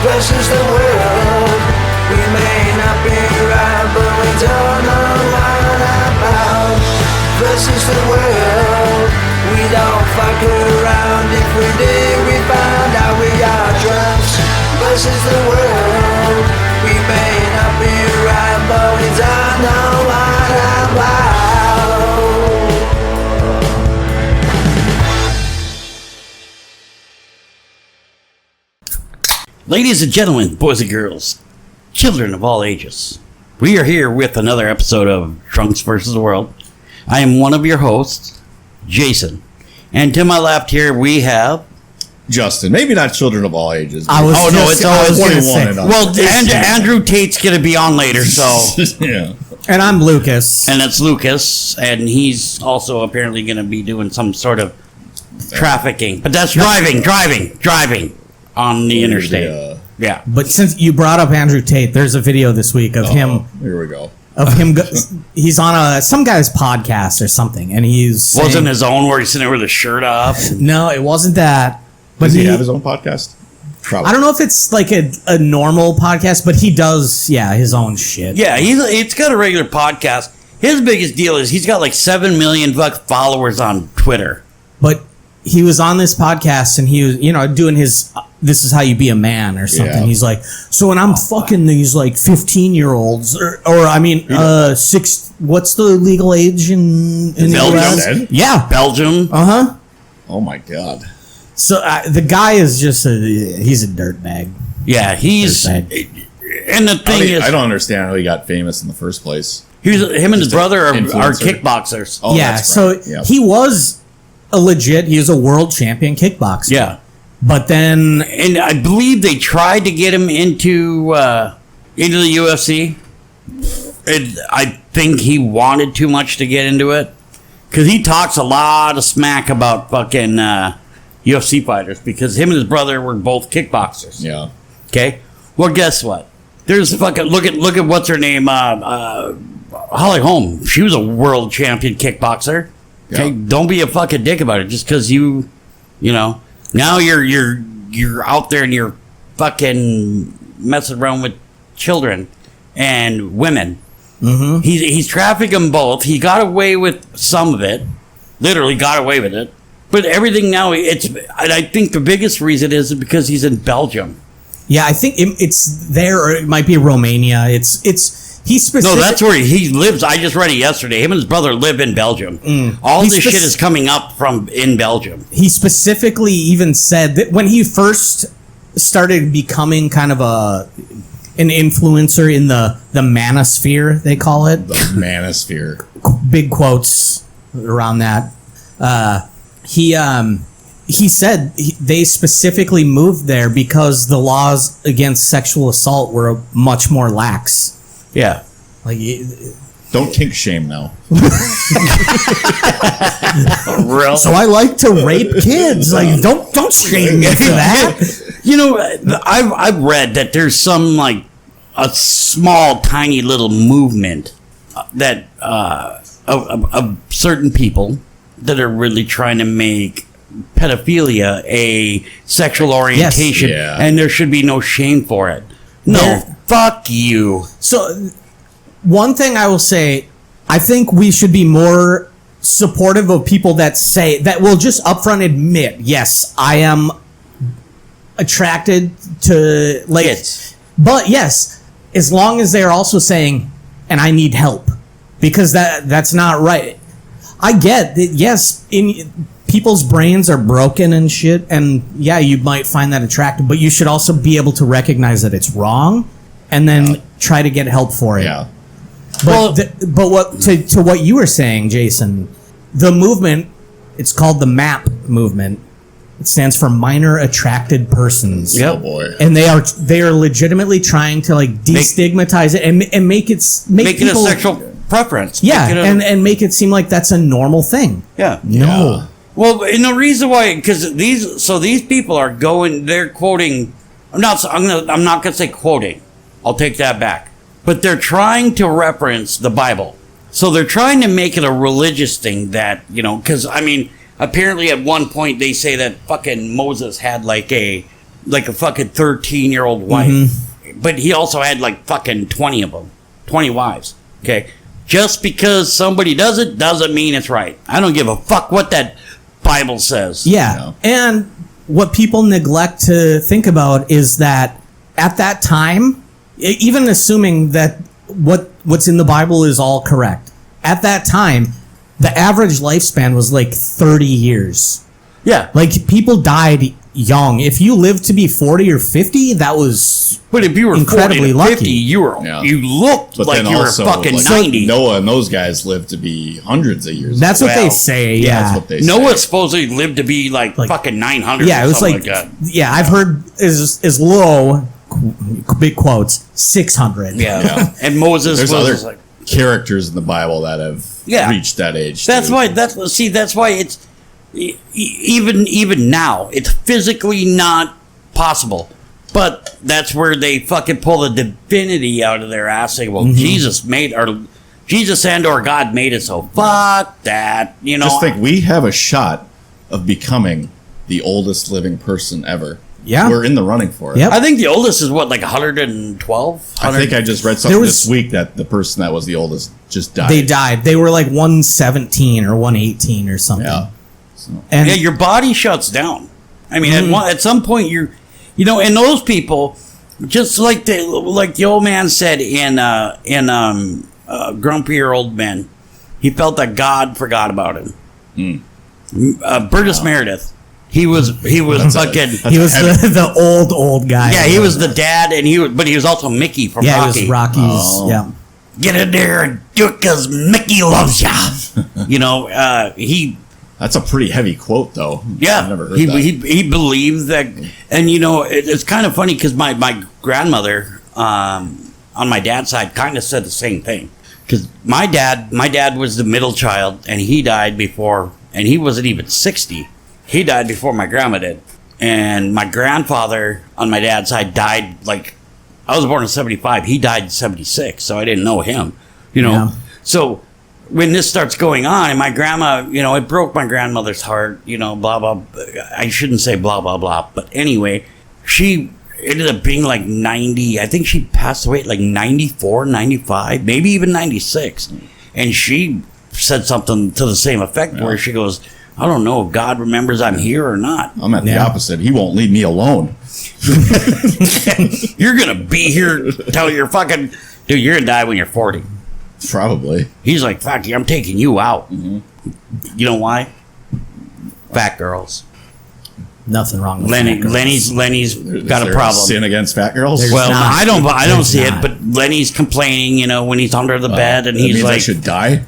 versus the world. We may not be right, but we don't know what about. Versus the world. We don't fuck around. If we did, we found out we are drunks. Versus the world. We may not be right, but we don't know what about. Ladies and gentlemen, boys and girls, children of all ages, we are here with another episode of Drunks vs. the World. I am one of your hosts, Jason. And to my left here, we have... Justin. Maybe not children of all ages. It's always 21 and up. Well, Andrew Tate's going to be on later, so... Yeah. And I'm Lucas. And it's Lucas, and he's also apparently going to be doing some sort of trafficking. But that's driving on the interstate. Yeah. But since you brought up Andrew Tate, there's a video this week of him. Here we go. Of him, he's on some guy's podcast or something, and he's saying, wasn't his own where he's sitting there with his shirt off. No, it wasn't that. But Does he have his own podcast? Probably. I don't know if it's like a normal podcast, but he does, his own shit. Yeah, it's got a regular podcast. His biggest deal is he's got like 7 million followers on Twitter. But he was on this podcast, and he was, doing his. This is how you be a man or something. Yeah. He's like, so when I'm fucking these like 15-year-olds six. What's the legal age in Belgium? The US? Yeah, Belgium. Oh my god. So the guy is just he's a dirtbag. Yeah, he's. And the thing is, I don't understand how he got famous in the first place. Him and his brother are kickboxers. Oh, yeah, so he was he was a world champion kickboxer. Yeah. But then, and I believe they tried to get him into the UFC. And I think he wanted too much to get into it because he talks a lot of smack about fucking UFC fighters because him and his brother were both kickboxers. Yeah. Okay. Well, guess what? There's fucking look at what's her name, Holly Holm. She was a world champion kickboxer. Okay. Yeah. Don't be a fucking dick about it just because you know. Now you're out there and you're fucking messing around with children and women. Mm-hmm. He's trafficking them both. He got away with some of it, literally got away with it. But everything now, I think the biggest reason is because he's in Belgium. Yeah, I think it's there, or it might be Romania. He's specific. No, that's where he lives. I just read it yesterday. Him and his brother live in Belgium. All this shit is coming up from in Belgium. He specifically even said that when he first started becoming kind of an influencer in the manosphere, they call it. The manosphere. Big quotes around that. He said they specifically moved there because the laws against sexual assault were much more lax. Yeah. Like, don't kink shame now. Really? So I like to rape kids. Like, don't shame me for that. I've read that there's some like a small, tiny little movement that of certain people that are really trying to make pedophilia a sexual orientation, yes. And there should be no shame for it. No. Fuck you. So, one thing I will say, I think we should be more supportive of people that will just upfront admit, yes, I am attracted to kids. But yes, as long as they're also saying, and I need help, because that's not right. I get that, yes, people's brains are broken and shit, and yeah, you might find that attractive, but you should also be able to recognize that it's wrong and then try to get help for it. Yeah. But what you were saying, Jason, the movement, it's called the MAP movement. It stands for Minor Attracted Persons. Yep. Oh boy. And they are legitimately trying to like destigmatize it and make it a sexual preference. Yeah, and make it seem like that's a normal thing. Yeah. No. Yeah. Well, and the reason why, because these people are they're quoting. I'm not gonna say quoting. I'll take that back. But they're trying to reference the Bible. So they're trying to make it a religious thing that, because, apparently at one point they say that fucking Moses had like a like a fucking 13-year-old wife. But he also had like fucking 20 of them. 20 wives. Okay? Just because somebody does it doesn't mean it's right. I don't give a fuck what that Bible says. Yeah. And what people neglect to think about is that at that time, even assuming that what's in the Bible is all correct, at that time, the average lifespan was like 30 years. Yeah. Like, people died young. If you lived to be 40 or 50, that was But if you were incredibly 40 to 50, lucky. you looked But like then you were also, fucking like, 90. Noah and those guys lived to be hundreds of years. That's what they Well, say. Yeah, Yeah. that's what they say. Noah supposedly lived to be like fucking 900 Yeah, or it was something like, that. yeah, I've heard as low, big quotes, 600. Yeah. And Moses There's was other like, characters in the Bible that have Yeah. reached that age. that's too. why it's even now it's physically not possible. But that's where they fucking pull the divinity out of their ass. Say, well, Jesus and or God made it, so fuck that. You know, Just think, we have a shot of becoming the oldest living person ever. Yeah. We're in the running for it. Yep. I think the oldest is what, like 112? I think I just read something There was- this week that the person that was the oldest just died. They died. They were like 117 or 118 or something. Yeah. And Yeah, your body shuts down. I mean, at some point, and those people, just like the old man said in Grumpier Old Men, he felt that God forgot about him. Burgess Meredith, he was fucking. he was the old guy. Yeah, he was the dad, but he was also Mickey from Yeah, Rocky. he was Rocky's. Oh. Yeah. Get in there and do it because Mickey loves ya. He. That's a pretty heavy quote, though. Yeah, I've never heard he, that. he believed that, and it's kind of funny because my grandmother on my dad's side kind of said the same thing. Because my dad was the middle child, and he died before, and he wasn't even 60. He died before my grandma did, and my grandfather on my dad's side died like I was born in 75. He died in 76, so I didn't know him. Yeah. So when this starts going on, and my grandma, it broke my grandmother's heart, blah, blah. I shouldn't say blah, blah, blah. But anyway, she ended up being like 90. I think she passed away at like 94, 95, maybe even 96. And she said something to the same effect where she goes, I don't know if God remembers I'm here or not. I'm at the opposite. He won't leave me alone. You're going to be here till you're fucking... Dude, you're going to die when you're 40. Probably. He's like, fuck you, I'm taking you out. You know why? Fat girls. Nothing wrong with Lenny's Is got a there problem. sin against fat girls? There's Well, not. I don't There's see not. it, but Lenny's complaining, when he's under the bed, and that he's means I like, should die?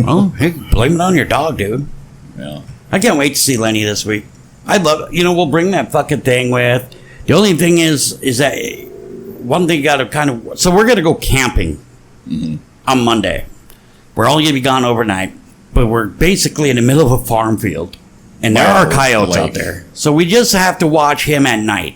"Oh, hey, blame it on your dog, dude." Yeah. I can't wait to see Lenny this week. I'd love, we'll bring that fucking thing with. The only thing is that one thing you got to kind of. So we're gonna go camping on Monday. We're all gonna be gone overnight, but we're basically in the middle of a farm field, and there Wow, are coyotes lake. out there. So we just have to watch him at night.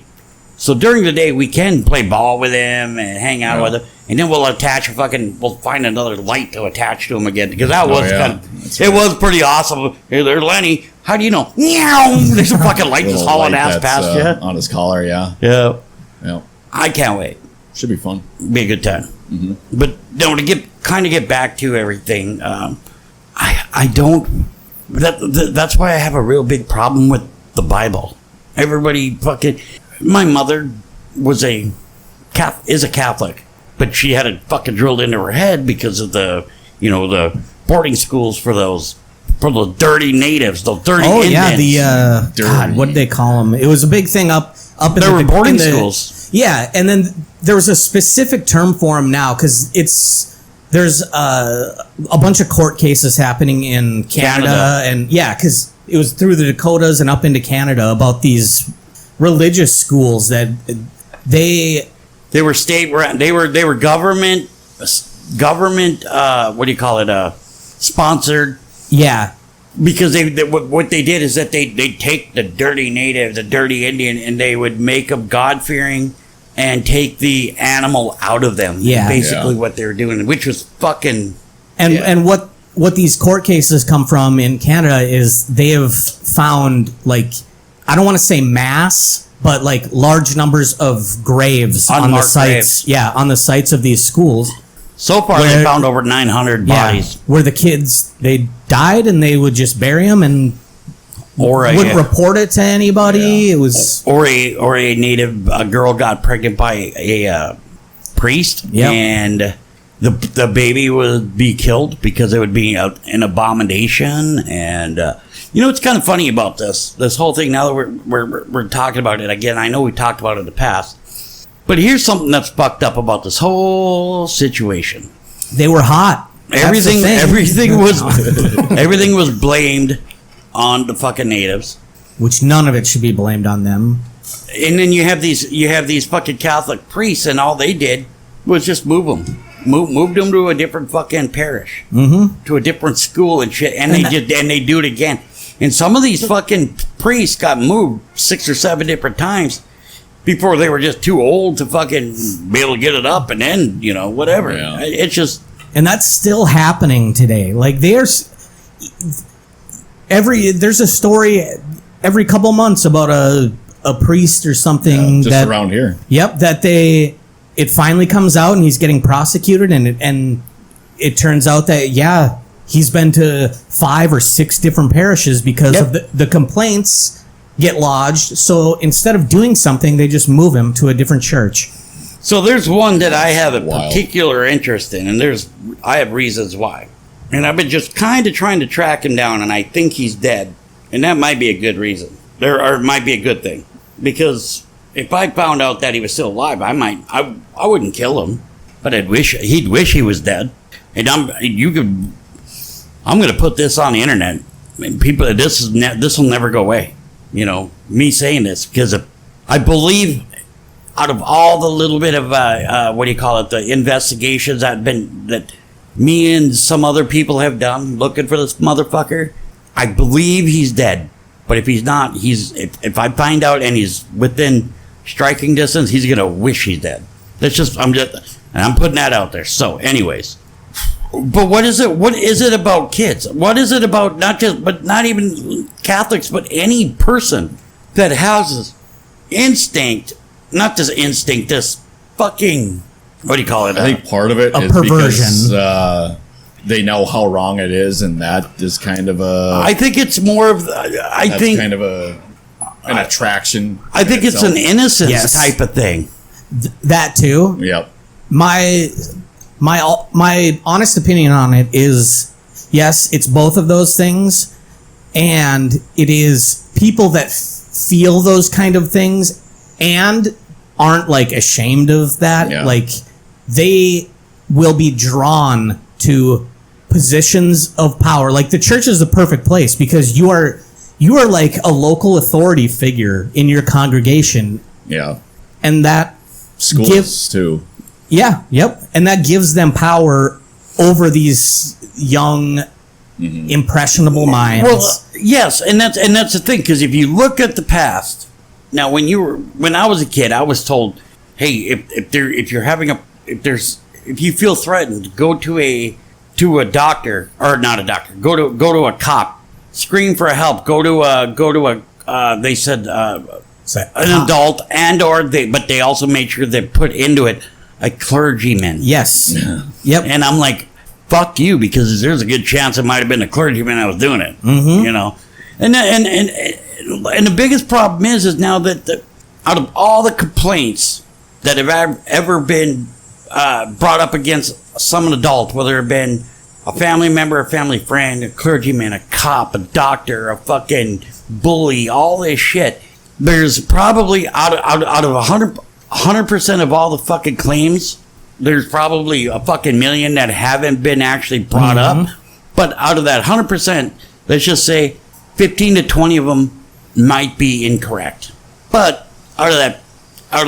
So during the day we can play ball with him and hang out with him, and then we'll we'll find another light to attach to him again because that was kind of That's it was pretty awesome. Hey there, Lenny. How do you know? Meow. There's a fucking light just Little hauling light ass that's, past you. on his collar, yeah. Yeah. Yeah. I can't wait. Should be fun. Be a good time. But to get back to everything, I don't. That's why I have a real big problem with the Bible. Everybody fucking. My mother is a Catholic, but she had it fucking drilled into her head because of the boarding schools for the dirty natives, the dirty Oh Indians. yeah, God, what did they call them? It was a big thing up in There were boarding in the- schools. Yeah, and then there was a specific term for them now because there's a bunch of court cases happening in Canada. And because it was through the Dakotas and up into Canada about these religious schools that they were government what do you call it, sponsored, because what they did is that they take the dirty native, the dirty Indian, and they would make them God-fearing and take the animal out of them. Basically what they were doing, which was fucking and what these court cases come from in Canada is they have found, like, I don't want to say mass, but like large numbers of graves on the Unmarked sites. graves. Yeah, on the sites of these schools. So far, Where- they found over 900 bodies. Where the kids, they died and they would just bury them and Or wouldn't report it to anybody. It was or a native girl got pregnant by a priest, Yep. and the baby would be killed because it would be an abomination. And it's kind of funny about this whole thing. Now that we're talking about it again, I know we talked about it in the past, but here's something that's fucked up about this whole situation. they were hot. That's the thing. Everything was blamed on the fucking natives. Which none of it should be blamed on them. And then you have these fucking Catholic priests, and all they did was just moved them to a different fucking parish, to a different school and shit, and they do it again. And some of these fucking priests got moved 6 or 7 different times before they were just too old to fucking be able to get it up, and then whatever. Yeah. It's just. And that's still happening today. Like there's a story every couple months about a priest or something just around here. Yep, it finally comes out and he's getting prosecuted, and it turns out that he's been to 5 or 6 different parishes because of the complaints get lodged. So instead of doing something, they just move him to a different church. So there's one that I have a Wild. particular interest in, and I have reasons why. And I've been just kind of trying to track him down, and I think he's dead. And that might be a good reason. Or it might be a good thing. Because if I found out that he was still alive, I wouldn't kill him. But he'd wish he was dead. And I'm going to put this on the internet. And people, this will never go away. Me saying this, because I believe out of all the little bit of the investigations that me and some other people have done looking for this motherfucker, I believe he's dead. But if he's not, if I find out and he's within striking distance, he's gonna wish he's dead. I'm putting that out there. So, anyways, but what is it? What is it about kids? What is it about not even Catholics, but any person that has this instinct? Not this instinct, this fucking, what do you call it? I think part of it is perversion. because they know how wrong it is, and that is kind of I think it's more of, kind of an attraction. I think it's an innocence Yes. type of thing. That too. Yep. My honest opinion on it is, yes, it's both of those things, and it is people that feel those kind of things and aren't like ashamed of that. Yeah. Like they will be drawn to positions of power. Like the church is the perfect place because you are like a local authority figure in your congregation, Yeah. and that Schools too. yeah, yep. And that gives them power over these young, impressionable minds. Well, yes, and that's the thing, because if you look at the past, now when I was a kid, I was told, hey, if you feel threatened, go to a doctor, or not a doctor, go to a cop, scream for help, go to a they said an adult, but they also made sure they put into it a clergyman. Yes. Yep. And I'm like, fuck you, because there's a good chance it might have been a clergyman that was doing it. And the biggest problem is now that out of all the complaints that have ever been brought up against some adult, whether it been a family member, a family friend, a clergyman, a cop, a doctor, a fucking bully, all this shit, there's probably out of 100% of all the fucking claims, there's probably a fucking million that haven't been actually brought up. But out of that 100%, let's just say 15 to 20 of them might be incorrect. But out of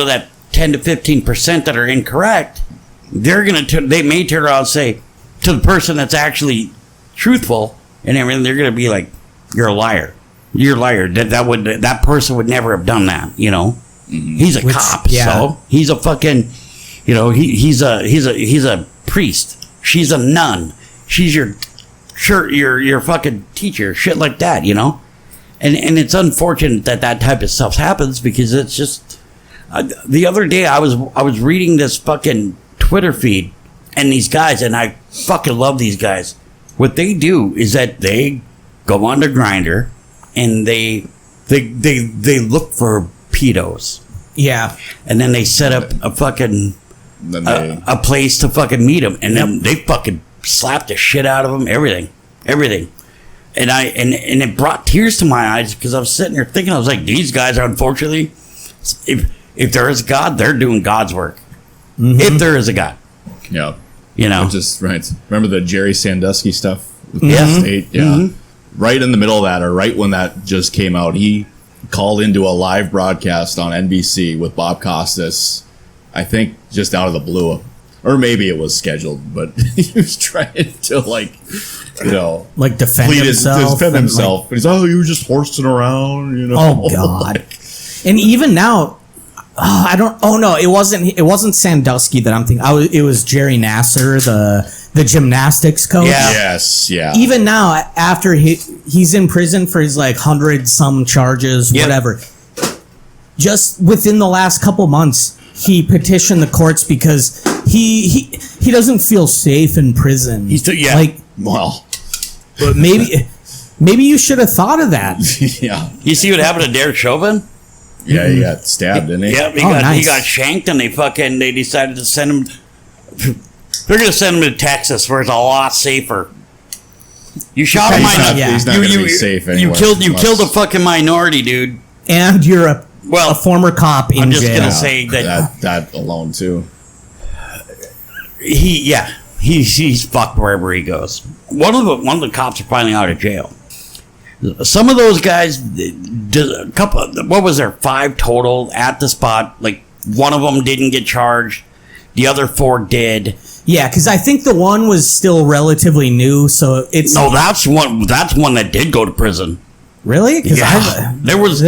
that 10 to 15% that are incorrect, they may turn around and say to the person that's actually truthful and everything, they're gonna be like, "You're a liar. You're a liar. That person would never have done that." He's a cop, so he's a fucking, he's a priest. She's a nun. She's your fucking teacher, shit like that, And it's unfortunate that type of stuff happens because it's just. The other day I was reading this fucking Twitter feed, and these guys, and I fucking love these guys. What they do is that they go on to Grindr, and they look for pedos. Yeah. And then they set up a fucking a place to fucking meet them, and then they fucking slap the shit out of them, everything. And and it brought tears to my eyes because I was sitting there thinking, I was like, these guys are unfortunately, if there is God, they're doing God's work. Mm-hmm. If there is a God. Yeah. You know, just right. Remember the Jerry Sandusky stuff? Yeah. State? Yeah. Mm-hmm. Right in the middle of that, or right when that just came out, he called into a live broadcast on NBC with Bob Costas, I think just out of the blue. Or maybe it was scheduled, but he was trying to, like, you know, like defend himself. Defend himself. Like, he's, you were just horsing around, you know. Oh, God. And even now, it wasn't Sandusky that I'm thinking. It was Jerry Nasser, the gymnastics coach. Yeah. Yes, yeah. Even now, after he's in prison for his like 100-some charges, whatever. Just within the last couple months, he petitioned the courts because he doesn't feel safe in prison. But maybe you should have thought of that. Yeah. You see what happened to Derek Chauvin? Yeah, he got stabbed, didn't he? Yeah, he got shanked, and they decided to send him. They're going to send him to Texas, where it's a lot safer. You shot a minority. He's not going to be safe anymore. You killed a fucking minority, dude. And you're a former cop in jail. I'm just going to say that alone too. He's fucked wherever he goes. One of the cops are finally out of jail. Some of those guys, a couple. What was there? 5 total at the spot. Like one of them didn't get charged. The other 4 did. Yeah, because I think the one was still relatively new, so it's that's one that did go to prison. Really? Because there was.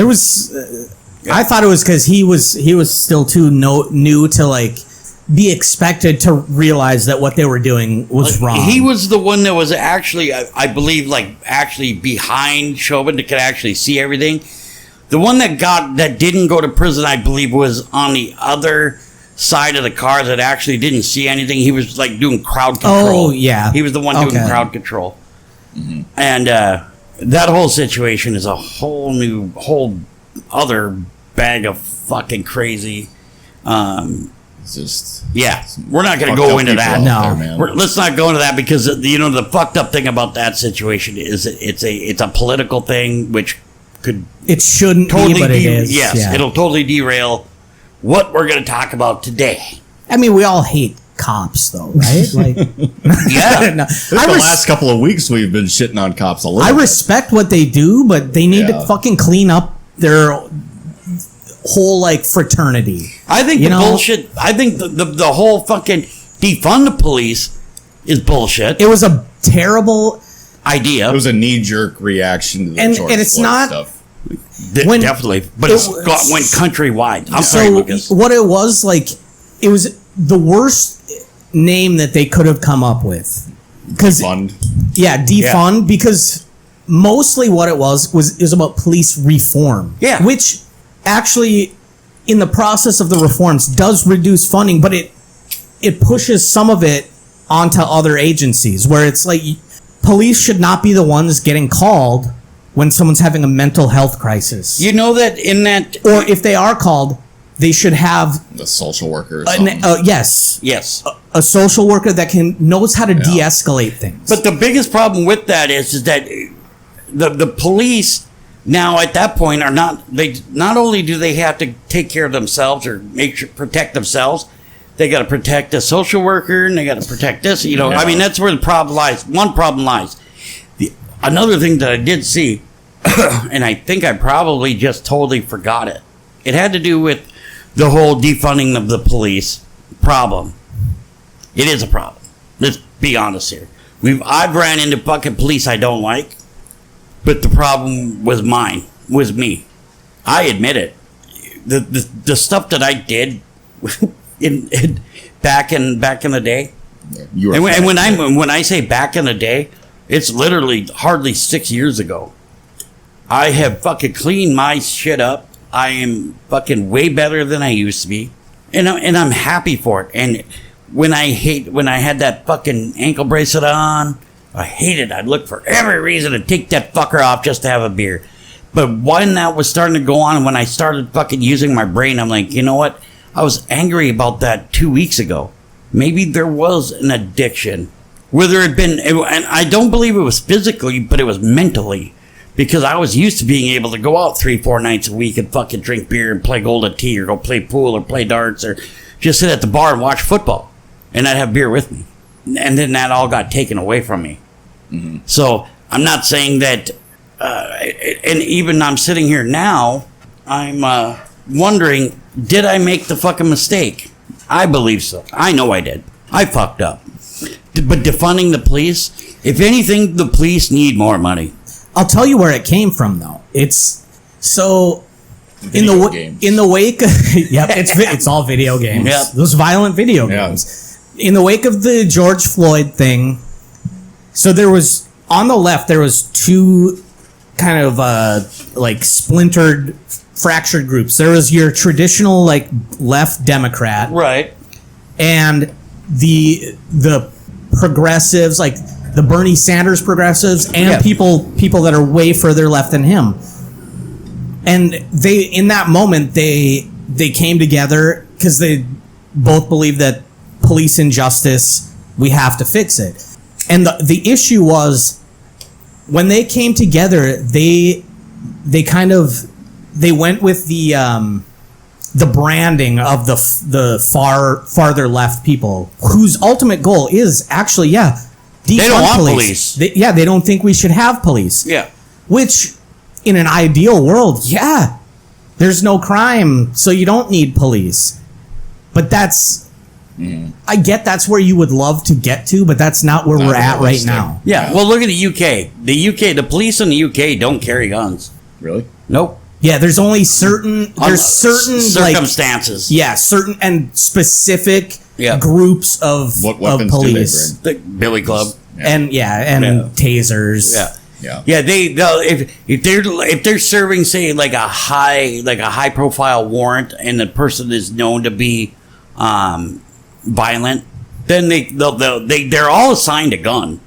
I thought it was because he was still too new to like be expected to realize that what they were doing was wrong. He was the one that was actually, I believe, like actually behind Chauvin that could actually see everything. The one that didn't go to prison, I believe, was on the other side of the car that actually didn't see anything. He was like doing crowd control. Oh yeah, he was the one doing crowd control. Mm-hmm. And that whole situation is a whole other bag of fucking crazy. We're not going to go into that. No, let's not go into that because the fucked up thing about that situation is it's a political thing which it shouldn't totally be, but it is. Yes, it'll totally derail what we're going to talk about today. I mean, we all hate cops, though, right? Like, yeah. No. The last couple of weeks we've been shitting on cops a little. I respect what they do, but they need to fucking clean up their whole like fraternity. I think bullshit. I think the whole fucking defund the police is bullshit. It was a terrible idea. It was a knee-jerk reaction to the George and it's Floyd not stuff. Definitely, but it went countrywide. I'm sorry, Lucas. What it was like, it was the worst name that they could have come up with. Defund. Yeah, defund, because mostly what it was about police reform. Yeah, which actually, in the process of the reforms, does reduce funding, but it pushes some of it onto other agencies, where it's like police should not be the ones getting called when someone's having a mental health crisis. You know that in that... Or if they are called, they should have... The social worker or yes. Yes. A social worker that knows how to de-escalate things. But the biggest problem with that is that the police now at that point are not only do they have to take care of themselves or protect themselves, they got to protect the social worker and they got to protect this. I mean, that's where the problem lies. One problem lies. Another thing that I did see, and I think I probably just totally forgot it. It had to do with the whole defunding of the police problem. It is a problem. Let's be honest here. I've ran into fucking police I don't like, but the problem was me. I admit it. The stuff that I did back in the day, and when I say back in the day, it's literally hardly 6 years ago. I have fucking cleaned my shit up. I am fucking way better than I used to be. And I'm happy for it. And when I had that fucking ankle bracelet on, I hated it. I'd look for every reason to take that fucker off just to have a beer. But when that was starting to go on, when I started fucking using my brain, I'm like, you know what? I was angry about that 2 weeks ago. Maybe there was an addiction. Whether it had been, and I don't believe it was physically, but it was mentally. Because I was used to being able to go out 3-4 nights a week and fucking drink beer and play Golden Tee or go play pool or play darts or just sit at the bar and watch football. And I'd have beer with me. And then that all got taken away from me. Mm-hmm. So I'm not saying that, and even I'm sitting here now, I'm wondering, did I make the fucking mistake? I believe so. I know I did. I fucked up. But defunding the police, if anything, the police need more money. I'll tell you where it came from, though. It's so in the wake. Yep, it's all video games. Yep. Those violent video games. In the wake of the George Floyd thing, so there was on the left there was two kind of like splintered, fractured groups. There was your traditional like left Democrat, right, and the progressives, like the Bernie Sanders progressives, and people that are way further left than him. And they, in that moment, they came together because they both believe that police injustice, we have to fix it. And the issue was when they came together, they went with the branding of the farther left people, whose ultimate goal is actually they don't want police. They don't think we should have police. Yeah, which in an ideal world, there's no crime, so you don't need police. But that's, I get that's where you would love to get to, but that's not where we're at right now. Yeah, well, look at the UK. The police in the UK don't carry guns. Really? Nope. Yeah, there's only certain circumstances. Like, certain and specific groups of what weapons police. do they bring? The Billy Club. And tasers. Yeah. If they're serving, say, like a high profile warrant, and the person is known to be violent, then they're all assigned a gun,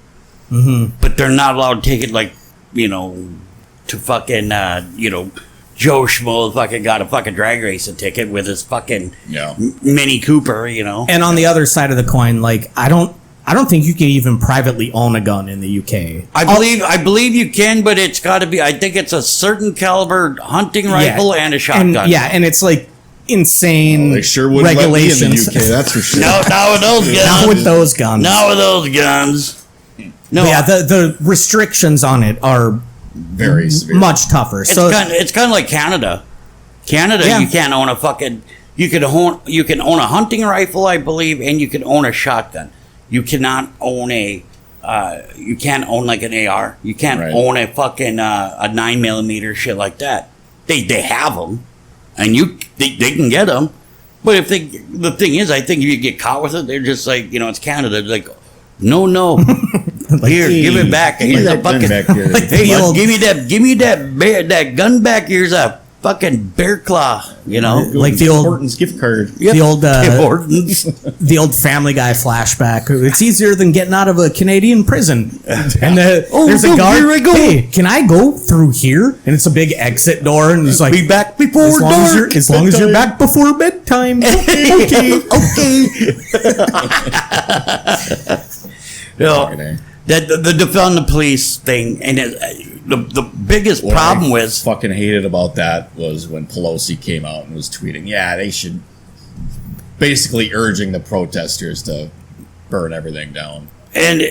but they're not allowed to take it, like, to fucking Joe Schmo fucking got a fucking drag racing ticket with his fucking Mini Cooper, And on the other side of the coin, like, I don't think you can even privately own a gun in the UK. I believe you can, but it's got to be. I think it's a certain caliber hunting rifle and a shotgun. And it's like insane. They sure wouldn't regulations. let me in the UK. That's for sure. No, not with those guns. Not with those guns. Not with those guns. No. But the restrictions on it are very severe, much tougher. It's kind of like Canada. You can't own a fucking. You can own a hunting rifle, I believe, and you can own a shotgun. You cannot own you can't own like an AR. You can't own a fucking a 9mm shit like that. They have them, and they can get them. But the thing is, I think if you get caught with it, they're just like, it's Canada. They're like, no. Like, here, give it back. Here's a fucking. Give me that gun back. Here's a fucking bear claw. Like the old Horton's gift card. Yep. The old Family Guy flashback. It's easier than getting out of a Canadian prison. And there's a guard. Here I go. Hey, can I go through here? And it's a big exit door, and he's like, "Be back before dark." As long as you're back before bedtime. Okay. The defund the police thing, and the biggest problem was fucking hated about that was when Pelosi came out and was tweeting, they should, basically urging the protesters to burn everything down. And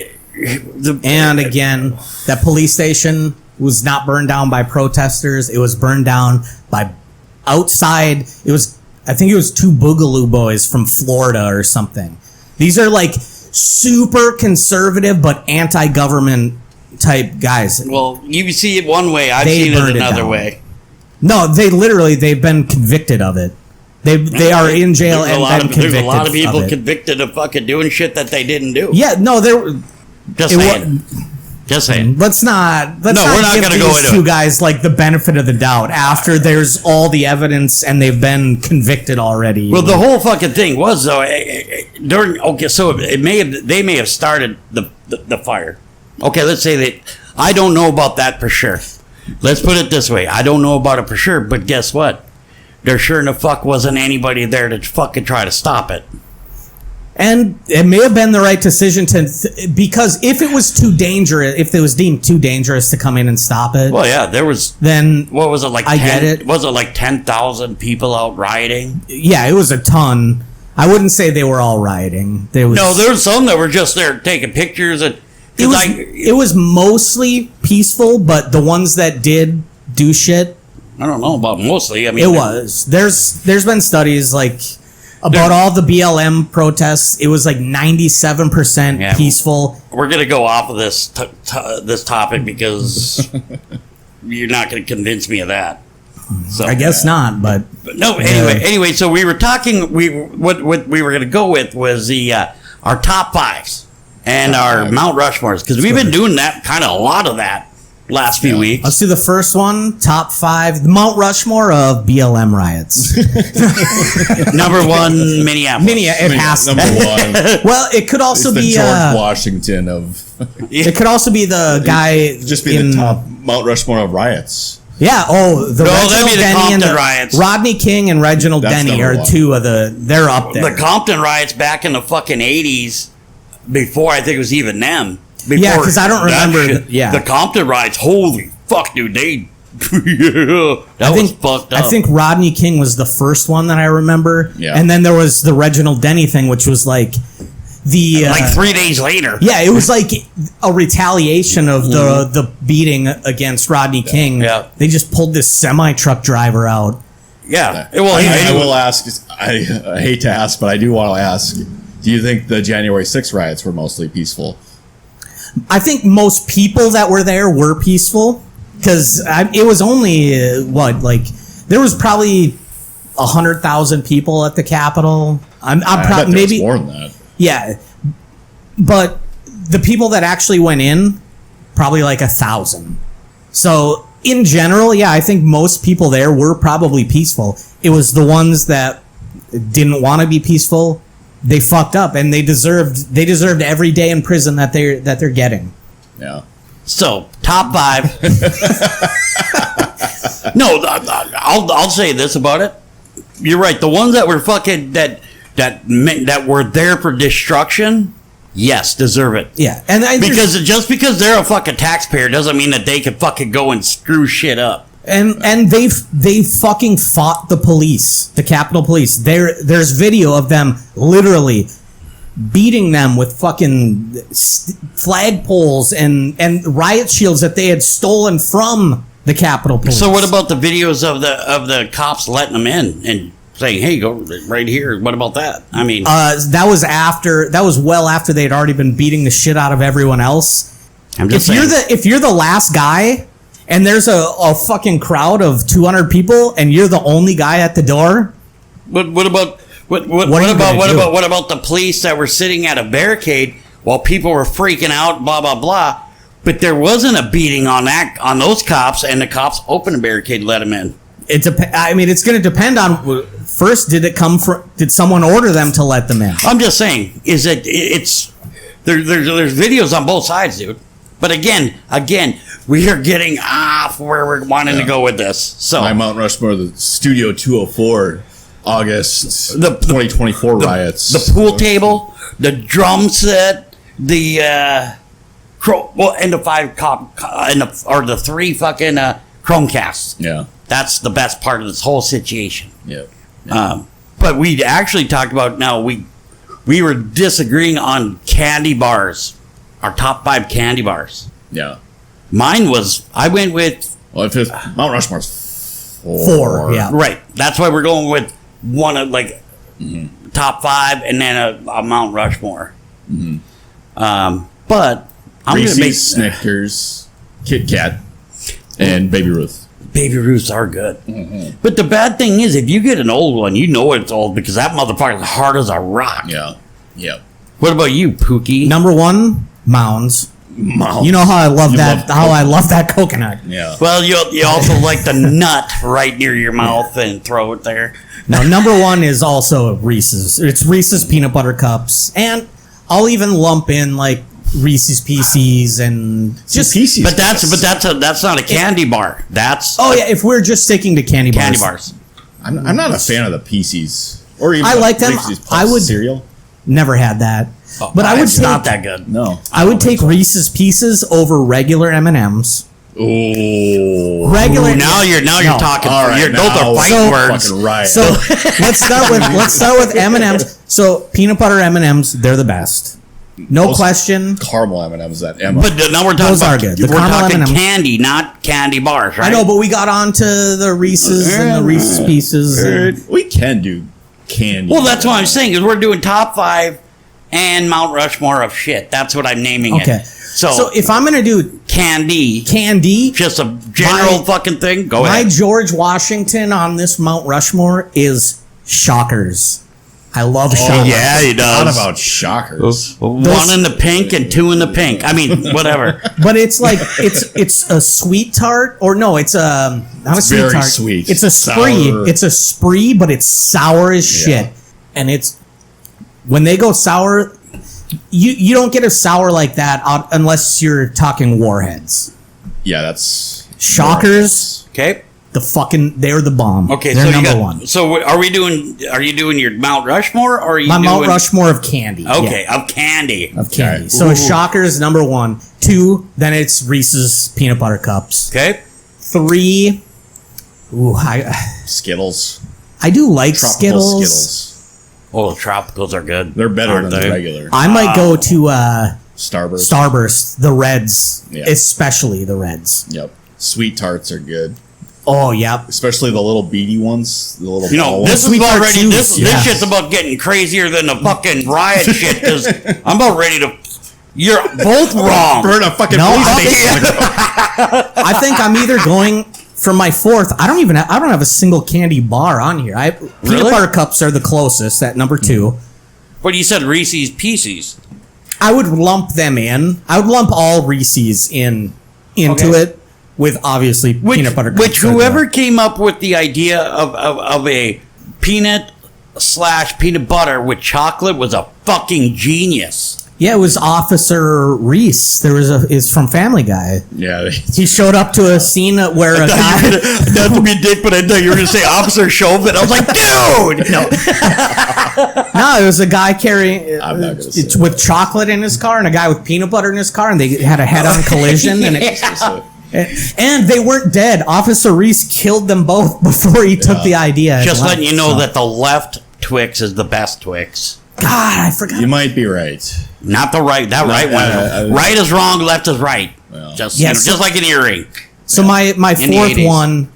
again, that police station was not burned down by protesters. It was burned down by outside. I think it was two Boogaloo boys from Florida or something. These are like super conservative but anti-government type guys. Well, you see it one way, I've seen it another way. No, they've been convicted of it. They are in jail and been convicted. There's a lot of people convicted of fucking doing shit that they didn't do. Yeah, no, Just saying. Just saying. Let's not we're not give gonna go these into two it. guys like the benefit of the doubt after there's all the evidence and they've been convicted already. Well, the whole fucking thing was though so they may have started the fire. Okay, let's say that I don't know about that for sure. Let's put it this way: I don't know about it for sure, but guess what? There sure in the fuck wasn't anybody there to fucking try to stop it. And it may have been the right decision because if it was too dangerous, if it was deemed too dangerous to come in and stop it. Well, yeah, there was. Then what was it like? I get it. Was it like 10,000 people out rioting? Yeah, it was a ton. I wouldn't say they were all rioting. There was some that were just there taking pictures and. It was mostly peaceful, but the ones that did do shit. I don't know about mostly. I mean, it was. There's been studies like about all the BLM protests. It was like 97% peaceful. We're gonna go off of this this topic because you're not gonna convince me of that. So I guess not, but no. Anyway, so we were talking. What we were gonna go with was the our top fives and our Mount Rushmores because we've been doing that kind of a lot of that last few weeks. Let's do the first one, top five, the Mount Rushmore of BLM riots. Number one, Minneapolis. It has to. Number one. Well, it could also It's the be George Washington of. It could also be the guy. Just be the top Mount Rushmore of riots. Yeah. Oh, that'd be the Denny and Compton riots. Rodney King and Reginald That's Denny number are one. two of the. They're up there. The Compton riots back in the fucking 80s, before I think it was even them. Yeah, because I don't remember. The Compton riots. Holy fuck, dude! That was fucked up. I think Rodney King was the first one that I remember. Yeah. And then there was the Reginald Denny thing, which was like the like 3 days later. Yeah, it was like a retaliation of the beating against Rodney King. Yeah. They just pulled this semi-truck driver out. Yeah. Well, I will ask. I hate to ask, but I do want to ask. Do you think the January 6th riots were mostly peaceful? I think most people that were there were peaceful because it was only there was probably 100,000 people at the Capitol. I'm probably maybe more than that. Yeah, but the people that actually went in probably like 1,000. So in general, yeah, I think most people there were probably peaceful. It was the ones that didn't want to be peaceful. They fucked up, and they deserved every day in prison that they're getting. Yeah. So top five. No, I'll say this about it. You're right. The ones that were fucking that were there for destruction, yes, deserve it. Yeah, and because they're a fucking taxpayer doesn't mean that they can fucking go and screw shit up. And they fucking fought the police, the Capitol Police. There's video of them literally beating them with fucking flagpoles and riot shields that they had stolen from the Capitol Police. So what about the videos of the cops letting them in and saying, "Hey, go right here"? What about that? I mean, that was well after they'd already been beating the shit out of everyone else. I'm just saying. If you're the last guy. And there's a fucking crowd of 200 people, and you're the only guy at the door. What about the police that were sitting at a barricade while people were freaking out? Blah blah blah. But there wasn't a beating on those cops, and the cops opened the barricade, let them in. It's going to depend on first. Did someone order them to let them in? I'm just saying. There's videos on both sides, dude. But again, we are getting off where we're wanting to go with this. So my Mount Rushmore, the Studio 204, August 2024 riots. The pool table, the drum set, and the the three fucking Chromecasts. Yeah, that's the best part of this whole situation. Yeah. But we actually talked about we were disagreeing on candy bars. Our top 5 candy bars. Yeah. Mine was, I went with... Well, if it's Mount Rushmore's 4, yeah. Right. That's why we're going with one of, top 5 and then a Mount Rushmore. Mm-hmm. But I'm going to make... Snickers, Kit Kat, and Baby Ruth. Baby Ruths are good. Mm-hmm. But the bad thing is, if you get an old one, you know it's old because that motherfucker's hard as a rock. Yeah. Yeah. What about you, Pookie? Number 1... Mounds. You know how I love that. I love that coconut. Yeah. Well, you also like the nut right near your mouth and throw it there. Now, number one is also Reese's. It's Reese's peanut butter cups, and I'll even lump in like Reese's Pieces and just Pieces. But that's not a candy bar. That's if we're just sticking to candy bars. candy bars. I'm not a fan of the Pieces. Or even I like them. Reese's Puffs I would cereal. never had that, but I would It's take, not that good. No. I would take Reese's Pieces over regular M&Ms. Oh. Regular. Ooh, now you're talking. All right, those are now fight so- words. Fucking right. So let's start with M&Ms. So peanut butter M&Ms, they're the best, no Those- question. Caramel M&Ms that Emma. But now we're talking Those about are good. The we're caramel talking M&Ms. candy, not candy bars, right? I know, but we got onto the Reese's and the Reese's Pieces. And, we can do candy. Well, that's what I'm saying. Is we're doing top 5 and Mount Rushmore of shit. That's what I'm naming okay, it. So if I'm gonna do candy, just a general My- fucking thing. Go my ahead. George Washington on this Mount Rushmore is Shockers. I love Shockers. Yeah, he What does. about Shockers? One in the pink and 2 in the pink. I mean, whatever. But it's like it's a sweet tart, or no, it's not a sweet very tart. sweet. It's a spree. Sour. It's a spree, but it's sour as shit. And it's when they go sour, you don't get a sour like that unless you're talking Warheads. Yeah, that's Shockers, Okay. they're the bomb. Okay. they're So number you got. one. So are you doing your Mount Rushmore, or are you My doing Mount Rushmore of candy. Okay, yeah, of candy. of candy. Okay. So Ooh. Shockers number 1, 2, then it's Reese's peanut butter cups. Okay. 3. Ooh, Skittles. I do like Tropical Skittles. Oh, the tropicals are good. They're better aren't than they? the regular. I might go to Starburst. Starburst, the Reds, Yeah. especially the Reds. Yep. Sweet tarts are good. Oh, yep. Especially the little beady ones. The little You know, ball this ones. is Sweet tart already juice, this yeah. shit's about getting crazier than the fucking riot shit. Because I'm about ready to. You're both wrong. Burn a fucking No, police station. I think I'm either going for my 4th. I don't have a single candy bar on here. Peanut Really? butter cups are the closest at number 2. But you said Reese's Pieces. I would lump them in. I would lump all Reese's into Okay. it with obviously peanut butter cups. Which whoever came up with the idea of a peanut / peanut butter with chocolate was a fucking genius. Yeah, it was Officer Reese. It's from Family Guy. Yeah. He showed up to a scene where a guy. Not to be a dick, but I thought you were going to say Officer Chauvin. I was like, dude! No. No, it was a guy carrying I'm not gonna say it's with chocolate in his car and a guy with peanut butter in his car, and they had a head-on collision, and they weren't dead. Officer Reese killed them both before he took the idea. and Just left, letting you know so. that the left Twix is the best Twix. God, I forgot. You might be right. Not the right. That right one. Right is wrong, left is right. Well. Just, Yeah, you know, so- just like an earring. So my In the 4th 80s. one,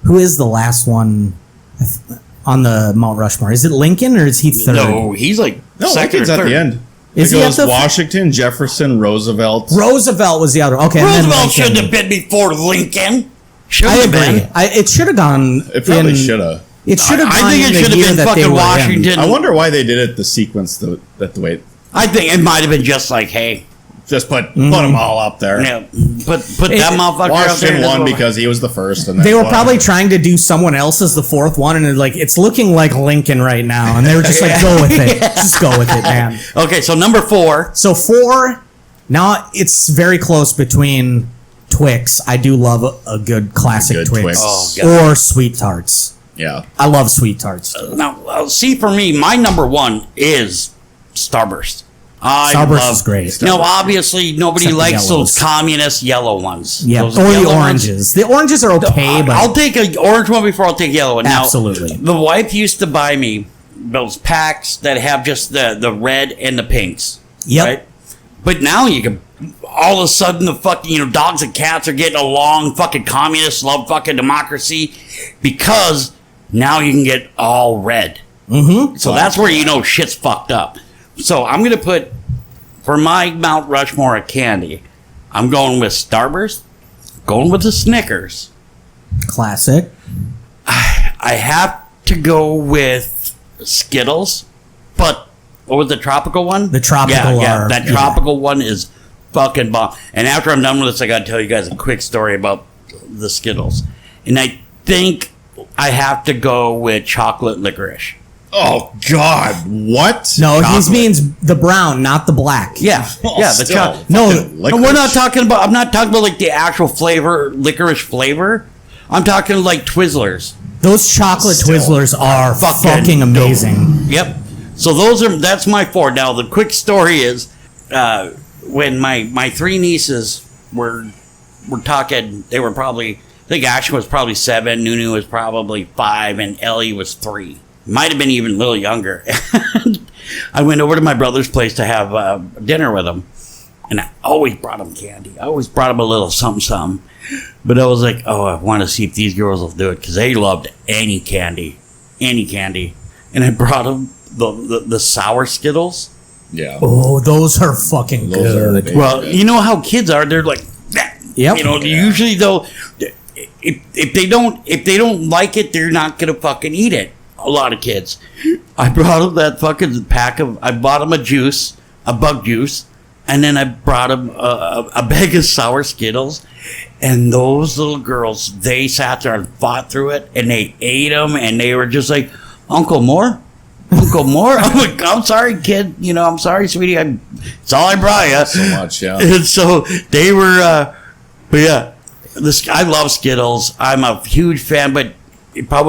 who is the last one on the Mount Rushmore? Is it Lincoln or is he 3rd? No, he's like No, second Lincoln's or at third. the end. Is it he at goes the- Washington, Jefferson, Roosevelt. Roosevelt was the other. Okay, and then Roosevelt Lincoln. shouldn't have been before Lincoln. Should I have agree. been. It should have gone. It probably should have. It should have. I gone think in it the should have year been that they fucking were in. Washington. I wonder why they did it the sequence that the way. I think it might have been just like, hey, Just put them all up there. you know, put that motherfucker up Washington there. won because he was the first. And then They were whatever. probably trying to do someone else as the 4th one, and it's looking like Lincoln right now, and they were just like, "Go with it, just go with it, man." Okay, so number 4. So 4. Now it's very close between Twix. I do love a good classic Good Twix, Twix. Oh, God. or Sweet Tarts. Yeah. I love Sweet Tarts. Now, see, for me, my number 1 is Starburst. Starburst is great. Now, obviously, nobody Except the likes yellows. those communist yellow ones. Yeah, Those or the yellow ones. oranges. The oranges are okay, but I'll take an orange one before I'll take a yellow one. Now, Absolutely. the wife used to buy me those packs that have just the red and the pinks. Yep. Right? But now you can, all of a sudden, the fucking, dogs and cats are getting along. Fucking communists love fucking democracy because now you can get all red. Mm-hmm. So that's where you know shit's fucked up. So I'm going to put, for my Mount Rushmore of candy, I'm going with Starburst, going with the Snickers. classic. I have to go with Skittles, but what was the tropical one? The tropical are, that tropical one is fucking bomb. And after I'm done with this, I gotta tell you guys a quick story about the Skittles. And I think I have to go with chocolate licorice. Oh God! What? No, Chocolate. he means the brown, not the black. Yeah, Oh, yeah. The still, chocolate. No, fucking No, we're licorice. not talking about. I'm not talking about like the actual flavor, licorice flavor. I'm talking like Twizzlers. Those chocolate Still. Twizzlers are fucking amazing. Yep. So that's my 4. Now the quick story is, when my 3 nieces were talking, they were probably, I think Ashley was probably 7, Nunu was probably 5, and Ellie was 3. Might have been even a little younger. I went over to my brother's place to have dinner with him, and I always brought him candy. I always brought him a little something. But I was like, oh, I want to see if these girls will do it, because they loved any candy. And I brought them the sour Skittles. Yeah. Oh, those are fucking Those are good. big. Well, you know how kids are. They're like, Yep. you know, usually they'll, if they don't like it, they're not going to fucking eat it. A lot of kids. I brought them that fucking I bought them a bug juice, and then I brought them a bag of sour Skittles. And those little girls, they sat there and fought through it, and they ate them, and they were just like, Uncle More? I'm like, I'm sorry, kid. You know, I'm sorry, sweetie. It's all I brought you. So much, yeah. And so they were, but yeah, I love Skittles. I'm a huge fan, but if I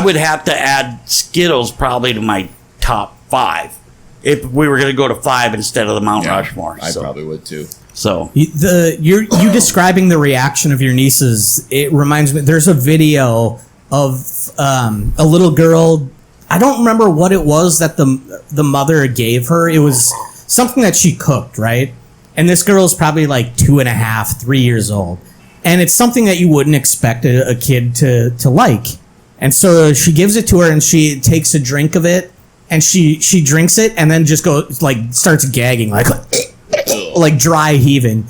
would have to add Skittles probably to my top 5 if we were going to go to 5 instead of the Mount Rushmore. I probably would too. So You describing the reaction of your nieces, it reminds me, there's a video of a little girl. I don't remember what it was that the mother gave her. It was something that she cooked, right? And this girl's probably like 2.5, 3 years old. And it's something that you wouldn't expect a kid to like. And so she gives it to her, and she takes a drink of it, and she drinks it, and then just starts gagging, like dry heaving.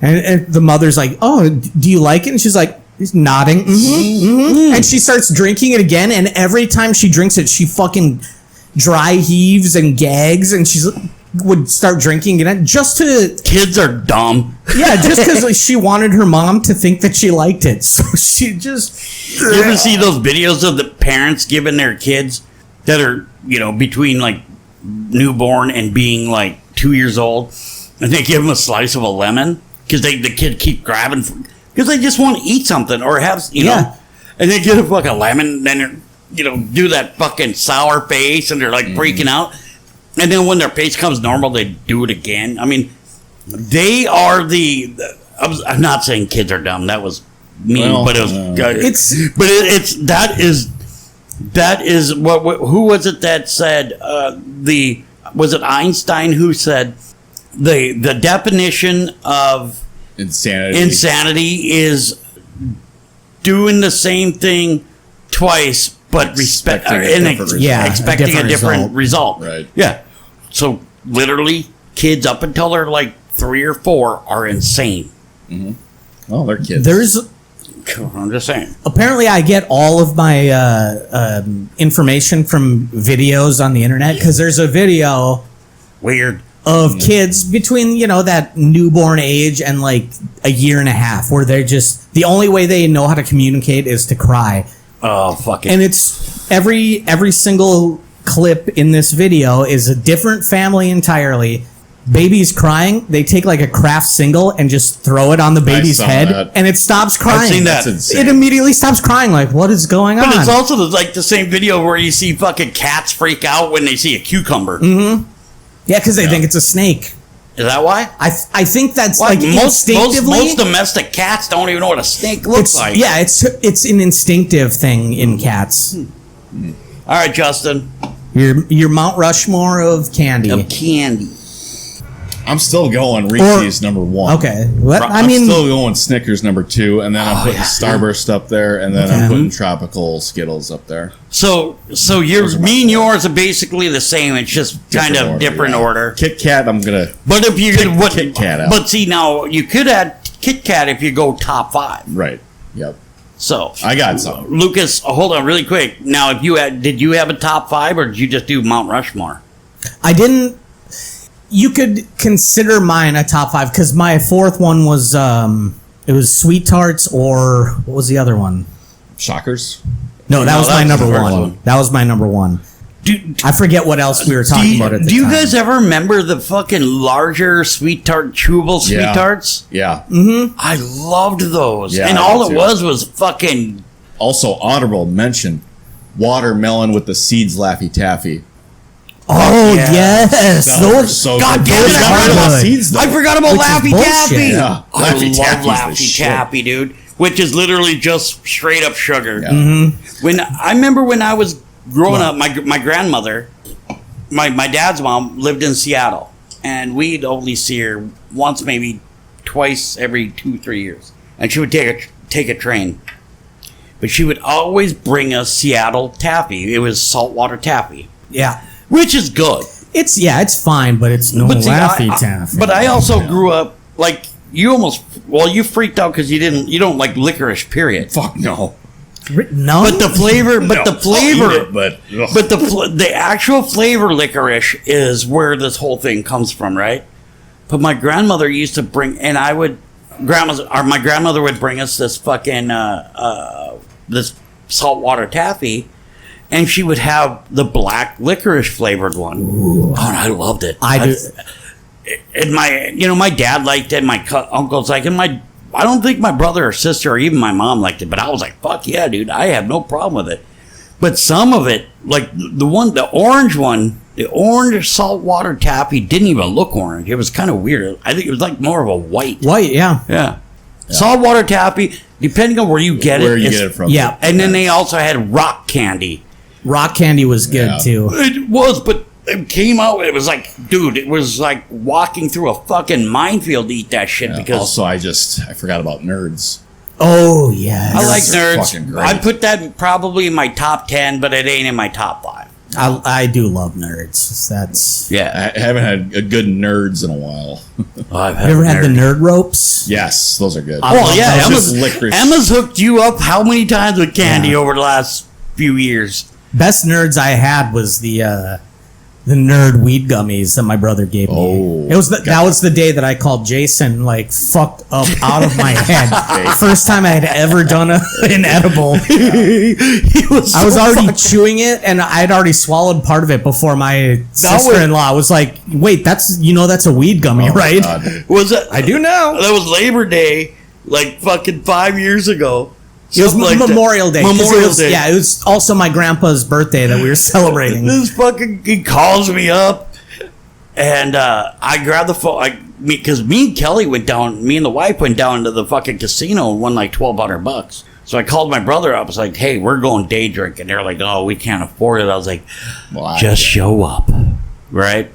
And the mother's like, oh, do you like it? And she's like, nodding. And she starts drinking it again, and every time she drinks it, she fucking dry heaves and gags, and would start drinking it just to... kids are dumb. Yeah, just because she wanted her mom to think that she liked it. So she just... You ever see those videos of the parents giving their kids that are, you know, between like newborn and being like 2 years old, and they give them a slice of a lemon because the kid keep grabbing because they just want to eat something or have, you know, and they get a fucking lemon, and then, you know, do that fucking sour face, and they're like freaking out, and then when their face comes normal, they do it again. I mean, they are I'm not saying kids are dumb. That was mean, but it was that is what who was it that said was it Einstein who said the definition of insanity is doing the same thing twice but expecting a different result. Right. Yeah. So literally kids up until they're like 3 or 4 are insane. Oh, they're kids. I'm just saying. Apparently, I get all of my information from videos on the internet, because there's a video Weird. of kids between, you know, that newborn age and like a year and a half, where they're just, the only way they know how to communicate is to cry. Oh, fuck it. And it's every single clip in this video is a different family entirely. Baby's crying, they take like a craft single and just throw it on the baby's saw head, that. and it stops crying. I've seen that. That's insane. It immediately stops crying. Like, what is going on? But it's also like the same video where you see fucking cats freak out when they see a cucumber. Yeah, because they think it's a snake. Is that why? I think that's Why? like Most instinctively. domestic cats don't even know what a snake looks like. Yeah, it's an instinctive thing in cats. All right, Justin. Your Mount Rushmore of candy. Of candy. I'm still going Reese's number 1. Okay, what I'm still going Snickers number 2, and then I'm putting Starburst up there, and then I'm putting tropical Skittles up there. So me and yours are basically the same. It's just kind of different order. Kit Kat, I'm gonna. But if you could, Kit Kat out. But see, now you could add Kit Kat if you go top 5. Right. Yep. So I got some. Lucas, hold on really quick. Now, did you have a top 5, or did you just do Mount Rushmore? I didn't. You could consider mine a top 5 because my fourth one was it was Sweet Tarts, or what was the other one? Shockers? No, that was my was number the first one. one. That was my number one. I forget what else we were talking about at the time. Do you guys ever remember the fucking larger Sweet Tart, chewable Sweet Yeah. Tarts? Yeah. I loved those. Yeah, and I all did it too. was fucking... Also, honorable mention, watermelon with the seeds Laffy Taffy. Oh, Yeah. yes. Those, so God good. damn it, Those I got rid of forgot the about it. seeds, though. I forgot about Which is Laffy bullshit. Taffy. Yeah. I Laffy love Taffy's the Laffy shit. Taffy, dude. Which is literally just straight up sugar. Yeah. When I remember when I was growing up, my grandmother, my dad's mom lived in Seattle, and we'd only see her once, maybe twice every 2-3 years, and she would take a train, but she would always bring us Seattle taffy. It was saltwater taffy, yeah. which is good. It's fine, but it's no But see, Laffy Taffy. But I also grew up like you freaked out because you don't like licorice. Period. Fuck no. No? But the flavor, No, I'll eat it, but the actual flavor licorice is where this whole thing comes from, right? But my grandmother used to bring, and my grandmother would bring us this fucking this saltwater taffy, and she would have the black licorice flavored one. Oh, and I loved it. I do. And my dad liked it. My uncles liked it. I don't think my brother or sister or even my mom liked it, but I was like, fuck yeah, dude. I have no problem with it. But some of it, like the orange one, the orange saltwater taffy didn't even look orange. It was kind of weird. I think it was like more of a white. White, yeah. Yeah. Saltwater taffy, depending on where you get where it. you it's- get it from. Yeah. And then they also had rock candy. Rock candy was good, Yeah. too. It was, but it came out. It was like, dude, it was like walking through a fucking minefield to eat that shit Yeah. because Also, I forgot about nerds. Oh, yes. I like Nerds are nerds. fucking great. I put that probably in my top 10, but it ain't in my top 5. I do love nerds. That's. Yeah. I haven't had a good nerds in a while. I've You ever had the nerd ropes? Yes, those are good. Oh, yeah. Those just licorice. Emma's hooked you up how many times with candy over the last few years? Best nerds I had was the nerd weed gummies that my brother gave me. Oh, It was that was the day that I called Jason like fucked up out of my head. First time I had ever done an edible. I was already chewing it, and I had already swallowed part of it before my sister-in-law was like, "Wait, that's a weed gummy, Oh, right?" God. Was it? I do now. That was Labor Day, like fucking 5 years ago. It was Something like that. Memorial Day. 'cause Memorial it was, Day. Yeah, it was also my grandpa's birthday that we were celebrating. He calls me up, and I grabbed the phone. Because me and Kelly went down. Me and the wife went down to the fucking casino and won like $1,200. So I called my brother up. I was like, "Hey, we're going day drinking." They're like, "Oh, we can't afford it." I was like, Well, "Just show up, right?"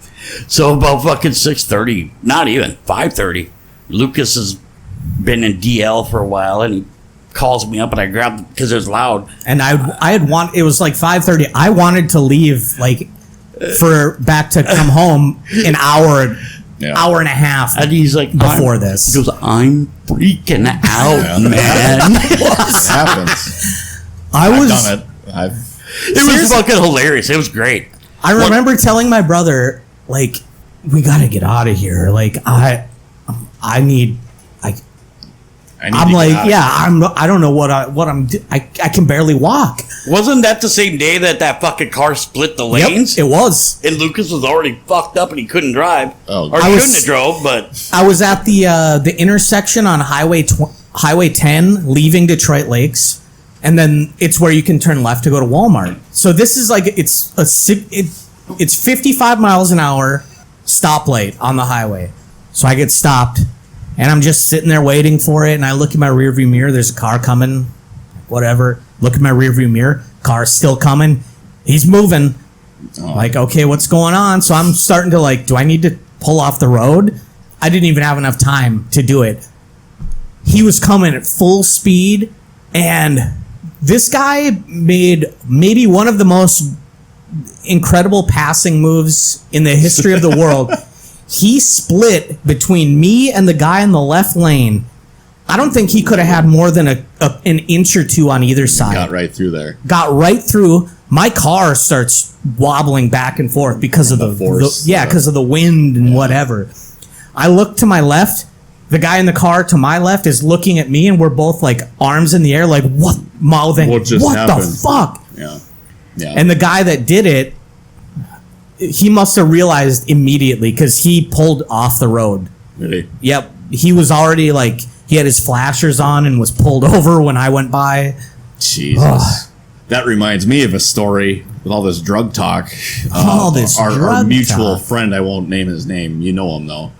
So about fucking 6:30, not even 5:30. Lucas has been in DL for a while, and he calls me up, and I grabbed because it was loud. And it was like 5:30. I wanted to leave like back to come home an hour and a half And he's like, before this. He goes, "I'm freaking out, Yeah. man." It happens. I've done it. It was fucking hilarious. It was great. I remember telling my brother, like, we got to get out of here. Like, I'm like, I don't know what I'm I can barely walk. Wasn't that the same day that fucking car split the lanes? Yep, it was. And Lucas was already fucked up and he couldn't drive. Oh, or he couldn't have drove, but I was at the intersection on Highway 10 leaving Detroit Lakes, and then it's where you can turn left to go to Walmart. So this is like it's 55 miles an hour stoplight on the highway. So I get stopped, and I'm just sitting there waiting for it, and I look in my rearview mirror. There's a car coming, whatever. Look in my rearview mirror. Car's still coming. He's moving. Like, okay, what's going on? So I'm starting to like, do I need to pull off the road? I didn't even have enough time to do it. He was coming at full speed, and this guy made maybe one of the most incredible passing moves in the history of the world. He split between me and the guy in the left lane. I don't think he could have had more than an inch or two on either side. Got right through there. Got right through, my car starts wobbling back and forth because of the force, because of the wind and whatever. I look to my left. The guy in the car to my left is looking at me, and we're both like arms in the air, like what, mouthing, What just what happened? the fuck? Yeah. Yeah. And the guy that did it, he must have realized immediately because he pulled off the road. Really? Yep, he was already like he had his flashers on and was pulled over when I went by. Jesus. Ugh. That reminds me of a story with all this drug talk. All this our drug mutual talk. friend, I won't name his name. You know him though.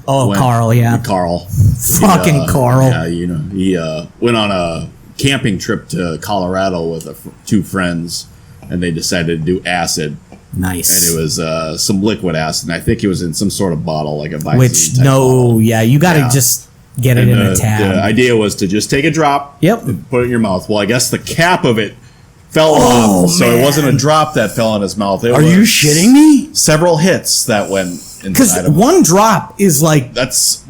Oh, Carl, yeah. Carl. Fucking Carl. Yeah, you know, he went on a camping trip to Colorado with two friends, and they decided to do acid. Nice. And it was some liquid acid, and I think it was in some sort of bottle, like a Visine Which, type bottle. you got to Yeah. just get it And in a tab. the idea was to just take a drop, Yep. and put it in your mouth. Well, I guess the cap of it fell Oh, off, so it man. wasn't a drop that fell in his mouth. It Are was you shitting me? Several hits that went Because inside of him. one drop is like, That's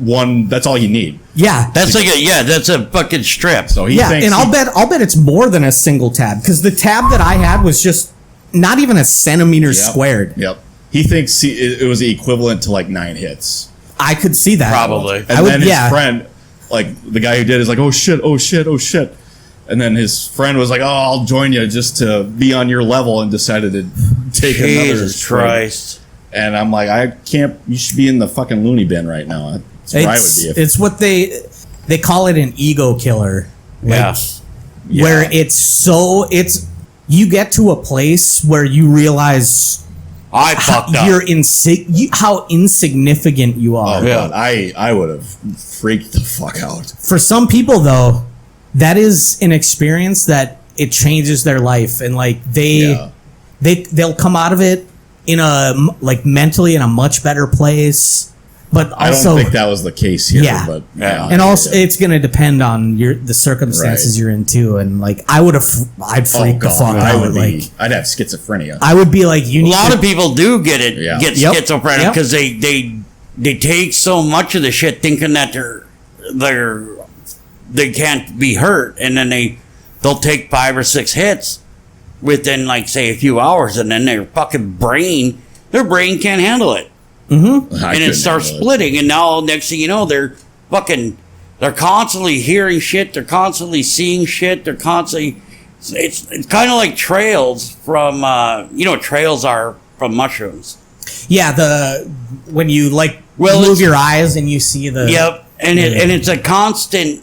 all you need. yeah. That's that's a fucking strip. So he Yeah, thinks and I'll bet it's more than a single tab because the tab that I had was just not even a centimeter Yep. squared. Yep. He thinks it was equivalent to like 9 hits. I could see that. Probably. And I would- then his yeah. friend, like the guy who did it, is like, oh shit, oh shit, oh shit. And then his friend was like, oh, I'll join you just to be on your level, and decided to take another Jesus swing. Christ. And I'm like, I can't, you should be in the fucking loony bin right now. That's where I would be. If, It's what they call it an ego killer. Like, Yeah. where it's you get to a place where you realize I fucked up. how insignificant you are. oh, Yeah. God, I would have freaked the fuck out. For some people, though, that is an experience that it changes their life, and like they'll come out of it in a like mentally in a much better place. But I also, don't think that was the case here. Yeah. But Yeah. and also it's going to depend on the circumstances Right. you're in too. And like I'd freak the fuck out. Like I'd have schizophrenia. I would be like, you A need lot to- of people do get it, Yeah. get Yep. schizophrenic Yep. because they take so much of the shit thinking that they can't be hurt, and then they'll take 5 or 6 hits within like say a few hours, and then their brain can't handle it, and it starts splitting, and now next thing you know they're constantly hearing shit, they're constantly seeing shit, they're constantly. It's kind of like trails from trails are from mushrooms. yeah, when you like Well, move it's- your eyes and you see the Yep, and it's a constant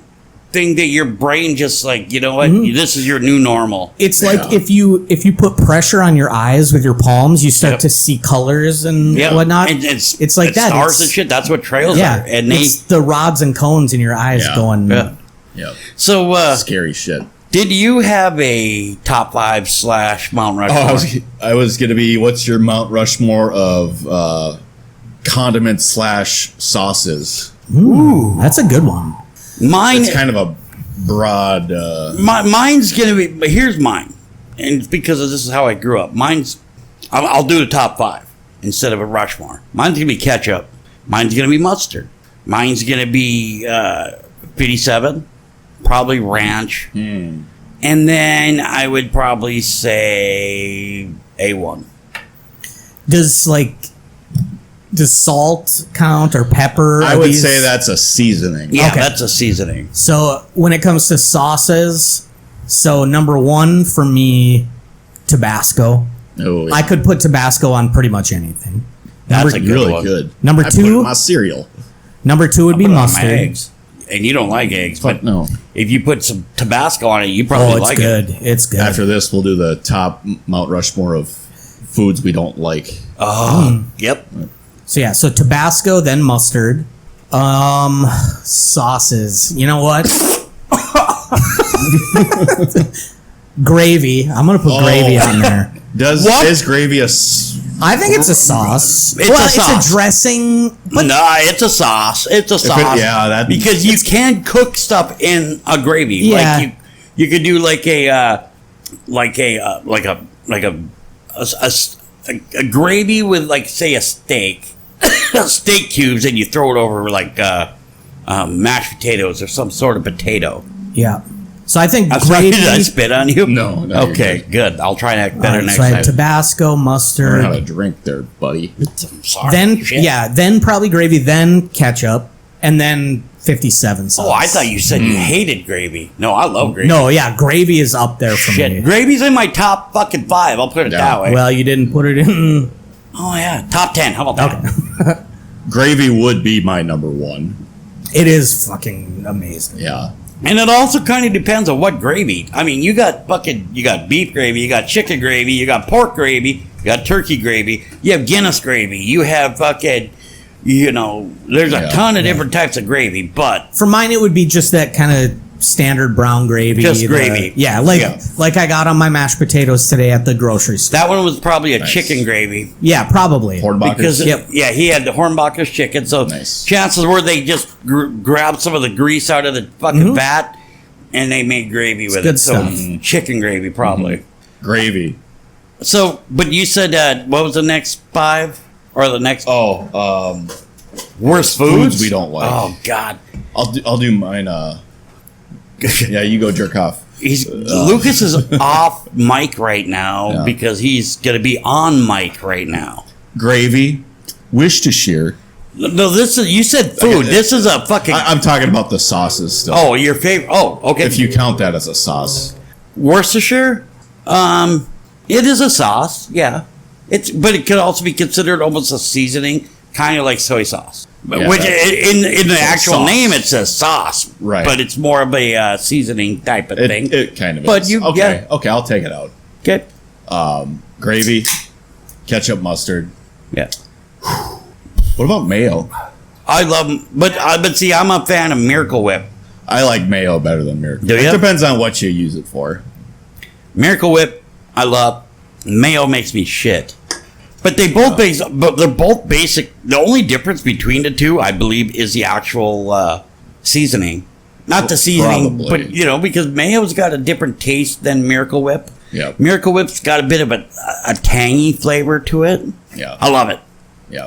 thing that your brain just like, you know what, this is your new normal. It's like if you put pressure on your eyes with your palms, you start Yep. to see colors and Yeah, whatnot. and it's like that. stars It's- and shit. That's what trails yeah, are, and it's the rods and cones in your eyes Yeah. going. yeah. Yep. So, Scary shit. did you have a top 5 / Mount Rushmore? Oh, I was going to be, what's your Mount Rushmore of condiments / sauces? Ooh, that's a good one. Mine, It's kind of a broad. mine's gonna be. But here's mine, and it's because this is how I grew up. I'll do the top 5 instead of a Rushmore. Mine's gonna be ketchup. Mine's gonna be mustard. Mine's gonna be 57, probably ranch, and then I would probably say A1. Does salt count or pepper? I Are would these- say that's a seasoning. Yeah, Okay. that's a seasoning. So when it comes to sauces, so number 1 for me, Tabasco. Oh, yeah. I could put Tabasco on pretty much anything. That's Number, a good really one. good. Number I put 2? it in my cereal. number 2 would be Put it on my mustard. eggs. And you don't like eggs, but But no. if you put some Tabasco on it, you probably Oh, it's like good. it. It's good. After this, we'll do the top Mount Rushmore of foods we don't like. Oh, yep. So yeah, so Tabasco, then mustard. Sauces. You know what? Gravy. I'm gonna put gravy on there. Is gravy I think it's a sauce. It's well, a sauce. it's a dressing. But No, it's a sauce. It's a sauce. Because you can cook stuff in a gravy. Yeah. Like you could do like a gravy with like say a steak, steak cubes, and you throw it over like mashed potatoes or some sort of potato. yeah. So I think I'm sorry, gravy. did I spit on you? No, you're Okay, good. I'll try to act better next so I time. had Tabasco, mustard. Learn how to drink there, buddy. Sorry. Then Shit. then probably gravy, then ketchup, and then 57 sauce. Oh, I thought you said you hated gravy. No, I love gravy. No, yeah, gravy is up there for Shit, me. gravy's in my top fucking 5. I'll put it Yeah. that way. Well, you didn't put it in. Oh yeah, top 10. How about that? Gravy would be my number 1. It is fucking amazing. Yeah. And it also kind of depends on what gravy. I mean, you got beef gravy, you got chicken gravy, you got pork gravy, you got turkey gravy, you have Guinness gravy, you have fucking, there's a ton of different types of gravy, but For mine, it would be just that kind of standard brown gravy. Just gravy. Yeah, like I got on my mashed potatoes today at the grocery store. that one was probably a Nice. chicken gravy. Yeah, probably. Hornbachers. Because Yep. he had the Hornbacher's chicken, so Nice. chances were they just grabbed some of the grease out of the fucking vat and they made gravy with good it. So stuff. chicken gravy probably. Gravy. So, but you said what was the next 5 or the next worst Foods we don't like. Oh God, I'll do mine. Yeah, you go jerk off. Lucas is off mic right now Yeah. because he's gonna be on mic right now. Gravy. Worcestershire. No, you said food. Okay. This is a fucking. I'm talking about the sauces still. Oh, your favorite. Oh, okay. If you count that as a sauce. Worcestershire, it is a sauce. Yeah, but it could also be considered almost a seasoning, kind of like soy sauce. Yeah, Which that's- in the it's actual sauce. name it says sauce, Right. But it's more of a seasoning type of thing. It kind of But is. you- okay, yeah. okay, I'll take it out. Okay. Gravy, ketchup, mustard. Yeah. What about mayo? I love, but see, I'm a fan of Miracle Whip. I like mayo better than Miracle. Do It ya? depends on what you use it for. Miracle Whip, I love. Mayo makes me shit. But they're both basic. The only difference between the two, I believe, is the actual seasoning. Not the seasoning, Probably. but because mayo's got a different taste than Miracle Whip. Yeah. Miracle Whip's got a bit of a tangy flavor to it. Yeah. I love it. Yeah.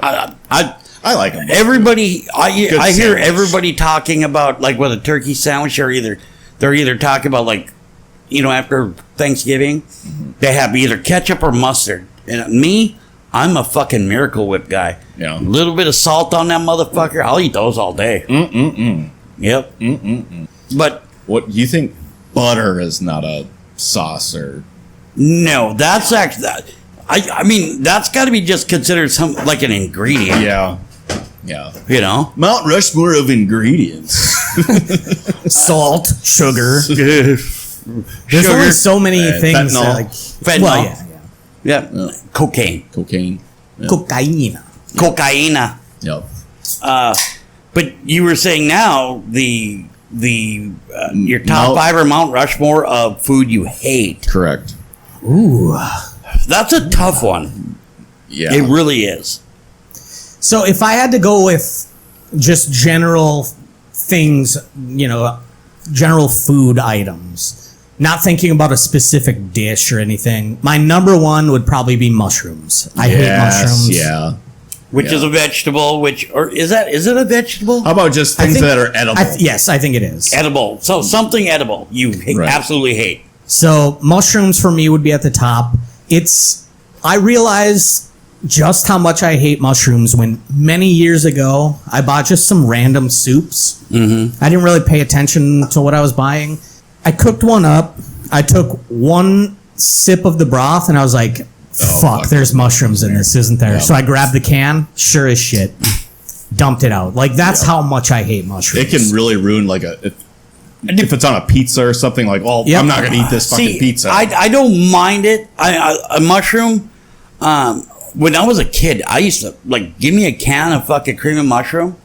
I I like them. everybody I hear sandwich. everybody talking about like with a turkey sandwich they're either talking about like after Thanksgiving they have either ketchup or mustard, and me, I'm a fucking Miracle Whip guy. Yeah. A little bit of salt on that motherfucker, I'll eat those all day. Yep. But What you think? Butter is not a sauce, or no, that's actually I mean that's got to be just considered some like an ingredient. yeah. Mt.Rushmore of ingredients. Salt, sugar. There's Sugar, only so many and things. fentanyl. That, like, Fentanyl. well, yeah. cocaine, Cocaine. Cocaine. cocaina. Yep. But you were saying now your top Mount- 5 are Mount Rushmore of food you hate. Correct. Ooh. That's a tough one. Yeah. It really is. So if I had to go with just general things, general food items, not thinking about a specific dish or anything, my number 1 would probably be mushrooms. I hate mushrooms. Yeah. Which Yeah. is a vegetable? Is it a vegetable? How about just things that are edible? Yes, I think it is. Edible. So something edible you Right. absolutely hate. So mushrooms for me would be at the top. I realized just how much I hate mushrooms when many years ago I bought just some random soups. Mm-hmm. I didn't really pay attention to what I was buying. I cooked one up. I took one sip of the broth and I was like, fuck, there's mushrooms in this, isn't there? Yeah. So I grabbed the can, sure as shit, dumped it out. Like that's how much I hate mushrooms. It can really ruin if it's on a pizza or something, like, well, Yep. I'm not going to eat this fucking pizza. I don't mind it. A mushroom. When I was a kid, I used to give me a can of fucking cream of mushroom.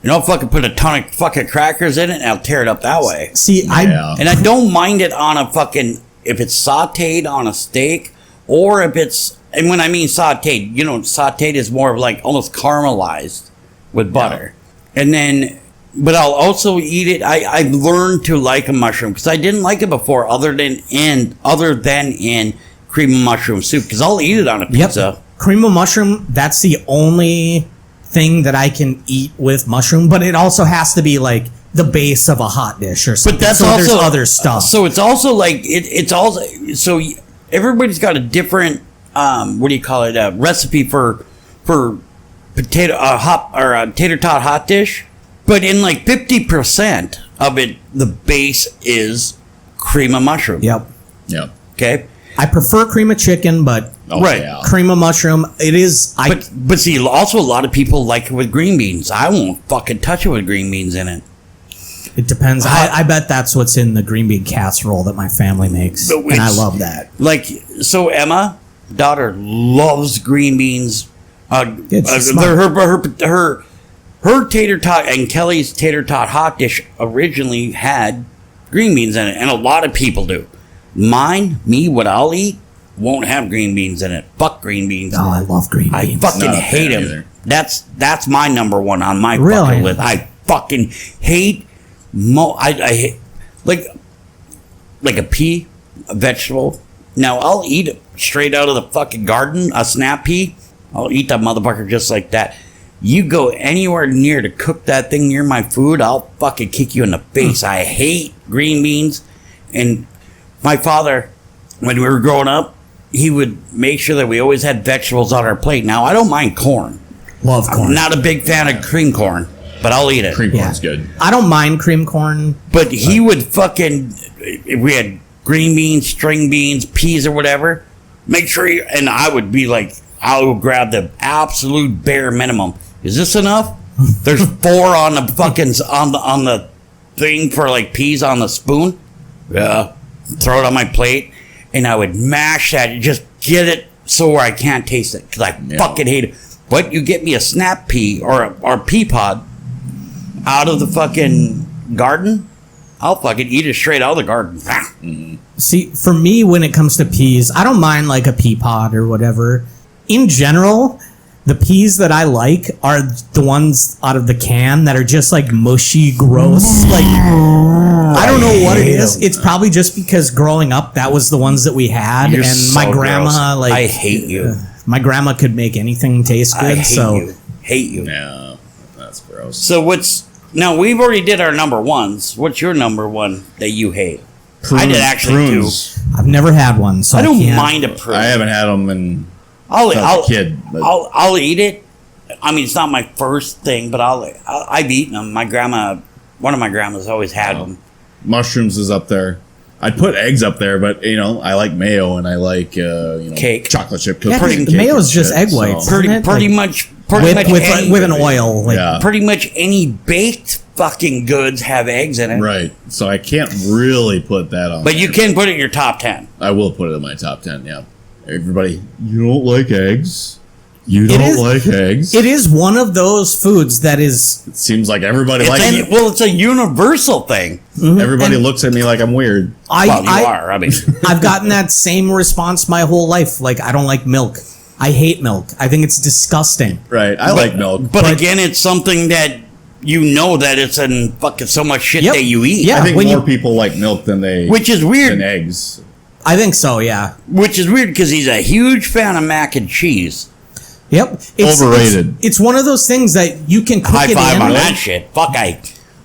Fucking put a ton of fucking crackers in it, and I'll tear it up that way. See, Yeah. And I don't mind it on a fucking if it's sautéed on a steak, or if it's, and when I mean sautéed, sautéed is more of like almost caramelized with butter, and then. But I'll also eat it. I've learned to like a mushroom because I didn't like it before, other than in cream of mushroom soup. Because I'll eat it on a pizza. Yep. Cream of mushroom, that's the only thing that I can eat with mushroom, but it also has to be like the base of a hot dish or something. But that's so also there's other stuff. So it's also like it's also so everybody's got a different what do you call it? Recipe for potato tater tot hot dish. But in like 50% of it, the base is cream of mushroom. Yep. Yeah. Okay. I prefer cream of chicken, but Right. Yeah. cream of mushroom, it is. But see, also a lot of people like it with green beans. I won't fucking touch it with green beans in it. It depends. I bet that's what's in the green bean casserole that my family makes, But and I it's- love that. Like, so Emma, daughter, loves green beans. It's smart. Her tater tot and Kelly's tater tot hot dish originally had green beans in it, and a lot of people do. What I'll eat, won't have green beans in it. Fuck green beans. Oh, I love green I beans. fucking Not a hate fan them. either. That's my number one on my Really? fucking list. I fucking hate I hate like a pea, a vegetable. Now I'll eat it straight out of the fucking garden, a snap pea. I'll eat that motherfucker just like that. You go anywhere near to cook that thing near my food, I'll fucking kick you in the face. I hate green beans. And my father, when we were growing up, he would make sure that we always had vegetables on our plate. Now, I don't mind corn. Love corn. I'm not a big fan of cream corn, but I'll eat it. Cream Yeah. corn's good. I don't mind cream corn. But he would fucking, if we had green beans, string beans, peas, or whatever, make sure and I would be like, I would grab the absolute bare minimum. Is this enough? There's 4 on the fucking, on the thing for like peas on the spoon. Yeah. Throw it on my plate. And I would mash that and just get it so where I can't taste it. Because I fucking hate it. But you get me a snap pea or a pea pod out of the fucking garden, I'll fucking eat it straight out of the garden. See, for me, when it comes to peas, I don't mind like a pea pod or whatever. In general, the peas that I like are the ones out of the can that are just like mushy, gross. Like, I don't know what it is. It's probably just because growing up, that was the ones that we had. You're and so my grandma, gross. like, I hate you. My grandma could make anything taste good. I hate so you. Hate you. Yeah, that's gross. So now we've already did our number ones. What's your number one that you hate? I did actually prunes. I've never had one. So I don't can't. mind a prune. I haven't had them in I'll since I was a kid. But I'll eat it. I mean, it's not my first thing, but I've eaten them. One of my grandmas always had them. mushrooms is up there. I'd put eggs up there, but I like mayo and I like Cake. chocolate chip Yeah, cookies. 'cause and mayo cake is and just shit, egg so- whites. Pretty Isn't it? much with an oil. Like, Yeah. pretty much any baked fucking goods have eggs in it. Right. So I can't really put that on. But you can put it in your top 10. I will put it in my top 10, yeah. Everybody, you don't like eggs? You It don't is- like eggs? It is one of those foods that is. It seems like everybody likes it. It's a universal thing. Everybody looks at me like I'm weird. Well, you are. I mean, I've gotten that same response my whole life. Like, I don't like milk. I hate milk. I think it's disgusting. Right. I like milk. but again, it's something that you know that it's in fucking so much shit Yep. that you eat. Yeah. I think when more you- people like milk than Which is weird. than eggs. I think so, yeah. Which is weird because he's a huge fan of mac and cheese. Yep. Overrated. It's one of those things that you can cook High it five in. on that shit. Fuck,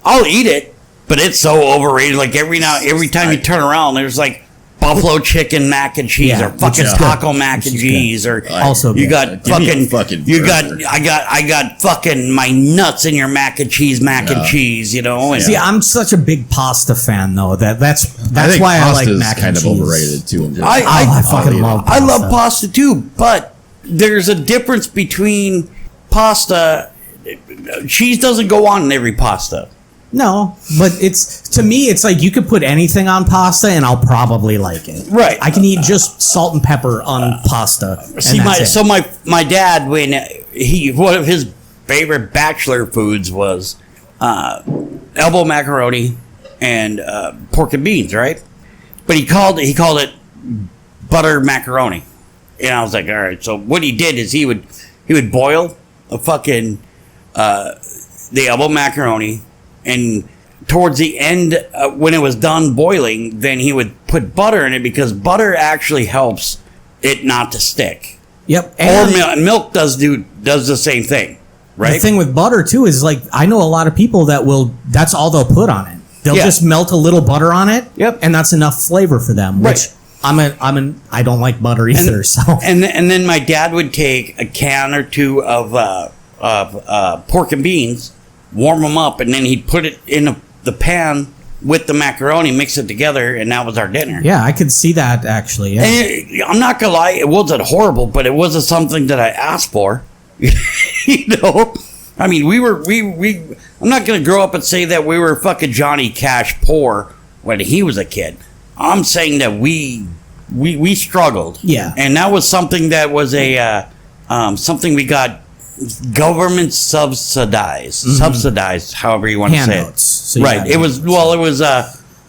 I'll eat it, but it's so overrated. Like every time you turn around, there's like buffalo chicken mac and cheese Yeah, or fucking which is taco good. mac Which and is good. cheese or Also you good. got Give me a fucking fucking you burger. got I got fucking my nuts in your mac and cheese and See, I'm such a big pasta fan, though. That's I think why I like pasta's mac and kind of cheese. overrated too. I fucking love I love pasta. pasta too, but there's a difference between pasta. Cheese doesn't go on in every pasta. No, but to me, it's like you could put anything on pasta and I'll probably like it. Right. I can eat just salt and pepper on pasta. and See, that's it. my dad, when one of his favorite bachelor foods was elbow macaroni and pork and beans, right? But he called it butter macaroni, and I was like, all right. So what he did is he would boil a fucking the elbow macaroni, and towards the end when it was done boiling, then he would put butter in it because butter actually helps it not to stick. Yep. Or milk does the same thing. right? The thing with butter too is like I know a lot of people that will. That's all they'll put on it. They'll just melt a little butter on it. Yep. And that's enough flavor for them. Right. Which I don't like butter either. And then my dad would take a can or two of pork and beans, warm them up, and then he'd put it in the pan with the macaroni, mix it together, and that was our dinner. Yeah, I could see that actually. Yeah. And I'm not gonna lie, it wasn't horrible, but it wasn't something that I asked for. You know, I mean, we. I'm not gonna grow up and say that we were fucking Johnny Cash poor when he was a kid. I'm saying that we struggled. Yeah, and that was something that was a something we got government subsidized, however you want to say it. So right. It was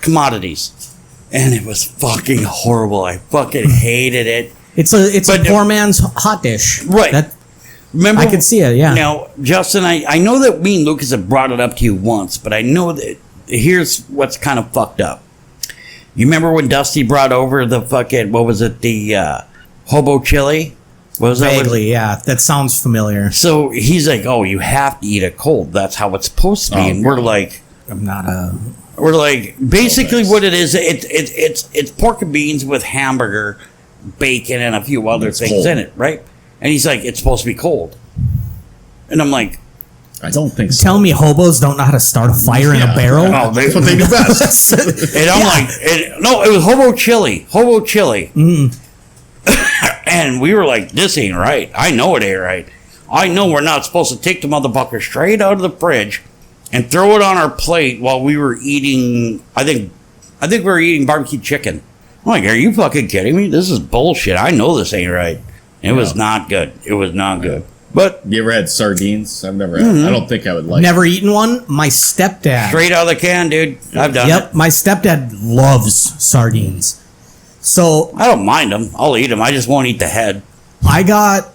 commodities, and it was fucking horrible. I fucking hated it. It's a poor man's hot dish. Right. Remember, I could see it. Yeah. Now, Justin, I know that me and Lucas have brought it up to you once, but I know that here's what's kind of fucked up. You remember when Dusty brought over the fucking, what was it, the hobo chili? What was Vaguely, yeah. That sounds familiar. So he's like, oh, you have to eat it cold. That's how it's supposed to be. And we're like, we're like, basically what it is, it's pork and beans with hamburger, bacon, and a few other things in it, right? And he's like, it's supposed to be cold. And I'm like, I don't think so. Tell me hobos don't know how to start a fire in a barrel? Oh, That's what they do best. And I'm like, no, it was hobo chili. And we were like, this ain't right. I know it ain't right. I know we're not supposed to take the motherfucker straight out of the fridge and throw it on our plate while we were eating, I think we were eating barbecue chicken. I'm like, are you fucking kidding me? This is bullshit. I know this ain't right. It was not good. It was not good. But you ever had sardines? I've never had. I don't think I would like Never eaten one? My stepdad. straight out of the can, dude. I've done Yep, it. my stepdad loves sardines. So I don't mind them. I'll eat them. I just won't eat the head. I got,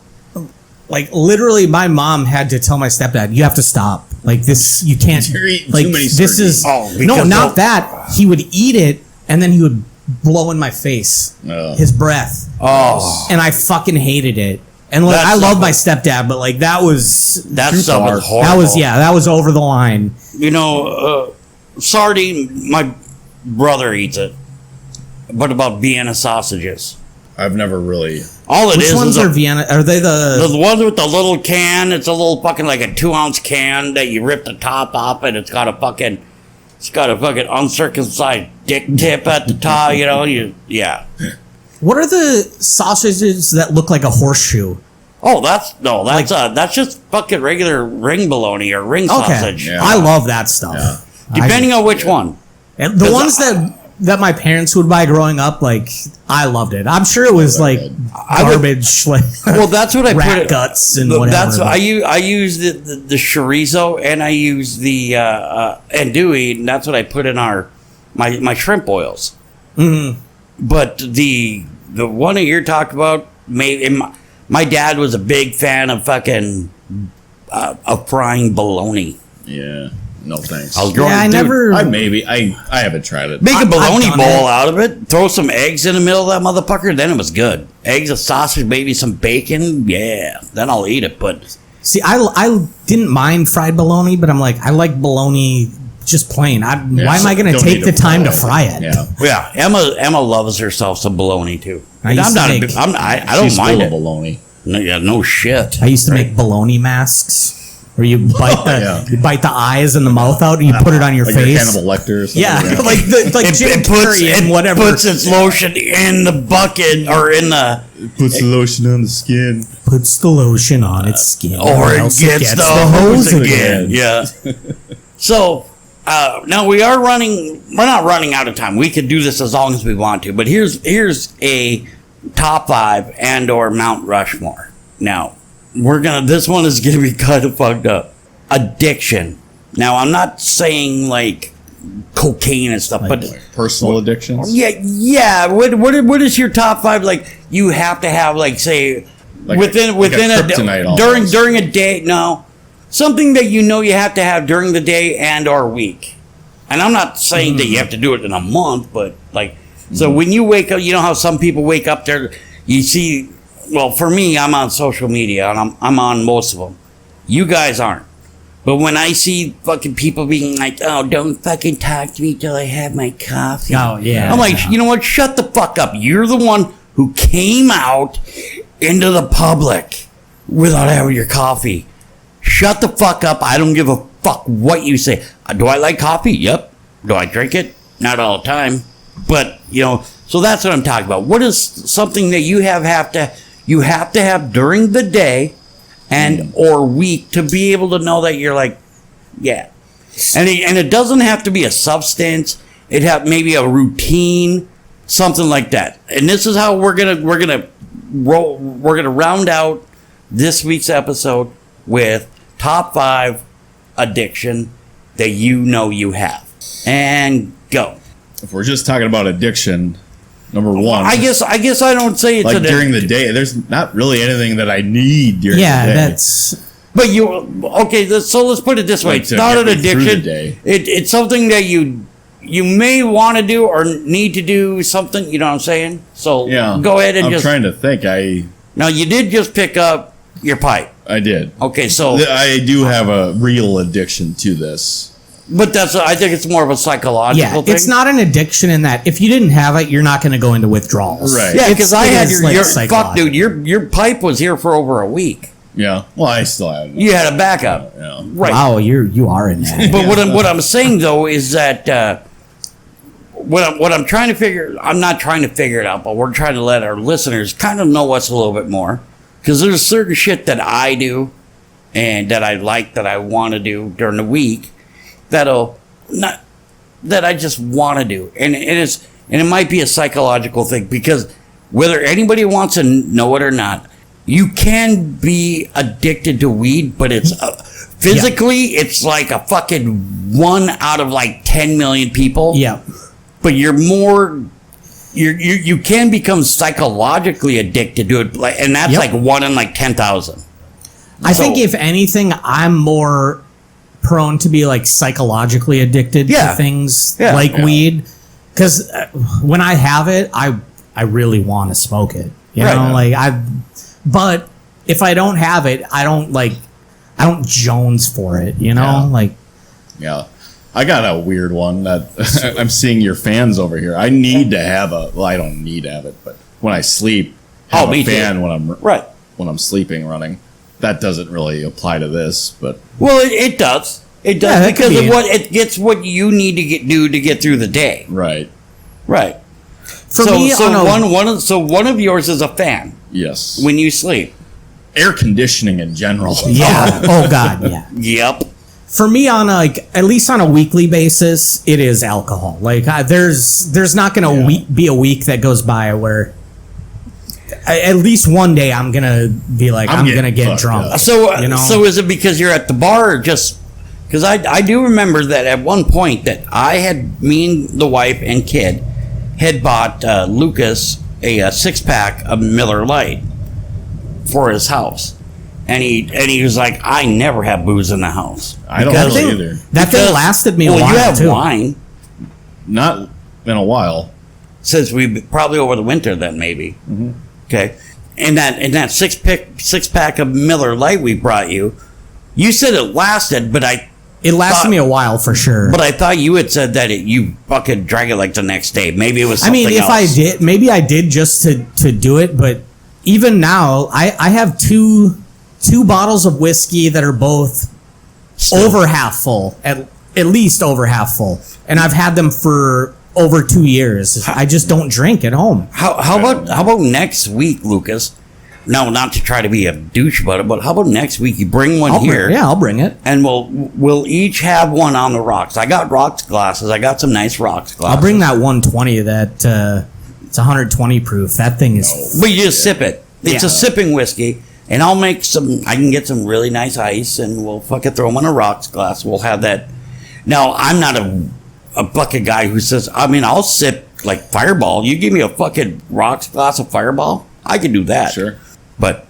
like, literally my mom had to tell my stepdad, you have to stop. Like, this, you can't. You're eating like, too many this is. sardines. Oh, no, because not that. He would eat it, and then he would blow in my face. Oh. His breath. Oh, And I fucking hated it. And like, That's I love not- my stepdad, but like that was that stuff was horrible. that was over the line. You know, sardine, my brother eats it. What about Vienna sausages? I've never really. All it Which is ones is are Vienna? Are they the? the ones with the little can. It's a little fucking like a 2-ounce can that you rip the top off, and it's got a fucking uncircumcised dick tip at the top. You know, yeah. What are the sausages that look like a horseshoe? Oh, that's just fucking regular ring bologna or ring Okay, sausage. Yeah. I love that stuff. Depending on which one. And the ones that my parents would buy growing up, like I loved it. I'm sure it was like garbage, like Well, that's what I rat put. guts and That's whatever. I use the chorizo and I use the andouille, and that's what I put in my shrimp oils. Mhm. But the one that you're talking about, my dad was a big fan of fucking of frying bologna. Yeah. No thanks. I was growing. Yeah, I dude, never. I haven't tried it. Make a I've bologna done bowl it. out of it. Throw some eggs in the middle of that motherfucker. Then it was good. Eggs, a sausage, maybe some bacon. Yeah, then I'll eat it. But See, I didn't mind fried bologna, but I'm like, I like bologna just plain. Why am I going to don't take need the to time to fry fry it? Yeah. yeah, Emma loves herself some bologna too. I used to make- I don't She's mind full it. of baloney. No, yeah, no shit. I used to make bologna masks where you bite yeah. you bite the eyes and the mouth out and you put it on your Like face. your Hannibal Lecter or something. Yeah, like Jim Carrey and whatever. Puts its lotion in the bucket or in the Puts the lotion on the skin. Puts the lotion on its skin, or it else gets the hose again. Yeah. So now we are running. We're not running out of time. We could do this as long as we want to. But here's a top 5 and or Mount Rushmore. Now this one is gonna be kind of fucked up. Addiction. Now I'm not saying like cocaine and stuff, but Personal addictions. yeah. What is your top 5? Like you have to have like say Like within a during kryptonite almost. during a day. No, something that you know you have to have during the day and or week. And I'm not saying that you have to do it in a month, but like so when you wake up, you know how some people wake up there, you see. Well, for me, I'm on social media and I'm on most of them. You guys aren't. But when I see fucking people being like, oh, don't fucking talk to me till I have my coffee. Oh, yeah. I'm like, you know what? Shut the fuck up. You're the one who came out into the public without having your coffee. Shut the fuck up. I don't give a fuck what you say. Do I like coffee? Yep. Do I drink it? Not all the time. But, so that's what I'm talking about. What is something that you have to have during the day and or week to be able to know that you're like, yeah. And it doesn't have to be a substance. It have maybe a routine, something like that. And this is how we're gonna round out this week's episode with top 5 addiction that you have. And go. If we're just talking about addiction, number 1. I guess I don't say it's like during the day. There's not really anything that I need during the day. Yeah, that's... But so let's put it this way. Like It's not an get me through the addiction. day. It's something that you may want to do or need to do something. You know what I'm saying? So Yeah. go ahead and I'm just... trying to think. Now, you did just pick up your pipe. I did. Okay, so... I do have a real addiction to this. But I think it's more of a psychological thing. It's not an addiction in that if you didn't have it, you're not going to go into withdrawals. Right. Yeah, because I had your fuck, psychological. dude. Your pipe was here for over a week. Yeah. Well, I still have it. You had a backup, Yeah. right? Wow, you are in that. But what I'm saying though is that what I'm trying to figure, I'm not trying to figure it out, but we're trying to let our listeners kind of know us a little bit more, because there's certain shit that I do and that I like, that I want to do during the week, that I just want to do, and it might be a psychological thing, because whether anybody wants to know it or not, you can be addicted to weed, but it's physically it's like a fucking 1 out of like 10 million people. Yeah. But you can become psychologically addicted to it, and that's like 1 in like 10,000. I think if anything, I'm more prone to be like psychologically addicted to things like weed, because when I have it, I really want to smoke it. You know, but if I don't have it, I don't Jones for it. You know, Yeah. I got a weird one that I'm seeing your fans over here. I need to have I don't need to have it, but when I sleep, have a fan when I'm sleeping running. That doesn't really apply to this, but it does. It does because of what it gets, what you need to do to get through the day. Right. For me, one of yours is a fan. Yes. When you sleep, air conditioning in general. Yeah. Oh God. Yeah. Yep. For me, on at least on a weekly basis, it is alcohol. There's not going to be a week that goes by where at least one day I'm gonna be like I'm gonna get drunk. So is it because you're at the bar, or just because I do remember that at one point that me and the wife and kid had bought Lucas a 6-pack of Miller Lite for his house. And he was like, I never have booze in the house. I don't really either. That thing lasted me a while, you have too. wine. Not in a while. Since we probably over the winter then maybe. Mm-hmm. Okay. And that 6-pack of Miller Lite we brought you, you said it lasted, but it lasted me a while for sure. But I thought you had said that you fucking drank it like the next day. Maybe it was something else. I did, maybe I did just to do it, but even now, I have two bottles of whiskey that are both over half full, at least over half full, and I've had them for over 2 years. I just don't drink at home. How about next week, Lucas? No, not to try to be a douche about it, but how about next week you bring one here? I'll bring it, and we'll each have one on the rocks. I got rocks glasses. I got some nice rocks glasses. I'll bring that 120. That it's 120 proof. That thing is. But you just sip it. It's a sipping whiskey. And I'll make I can get some really nice ice, and we'll fucking throw them in a rocks glass. We'll have that. Now, I'm not a bucket guy who says, I'll sip like Fireball. You give me a fucking rocks glass of Fireball, I can do that. Sure. But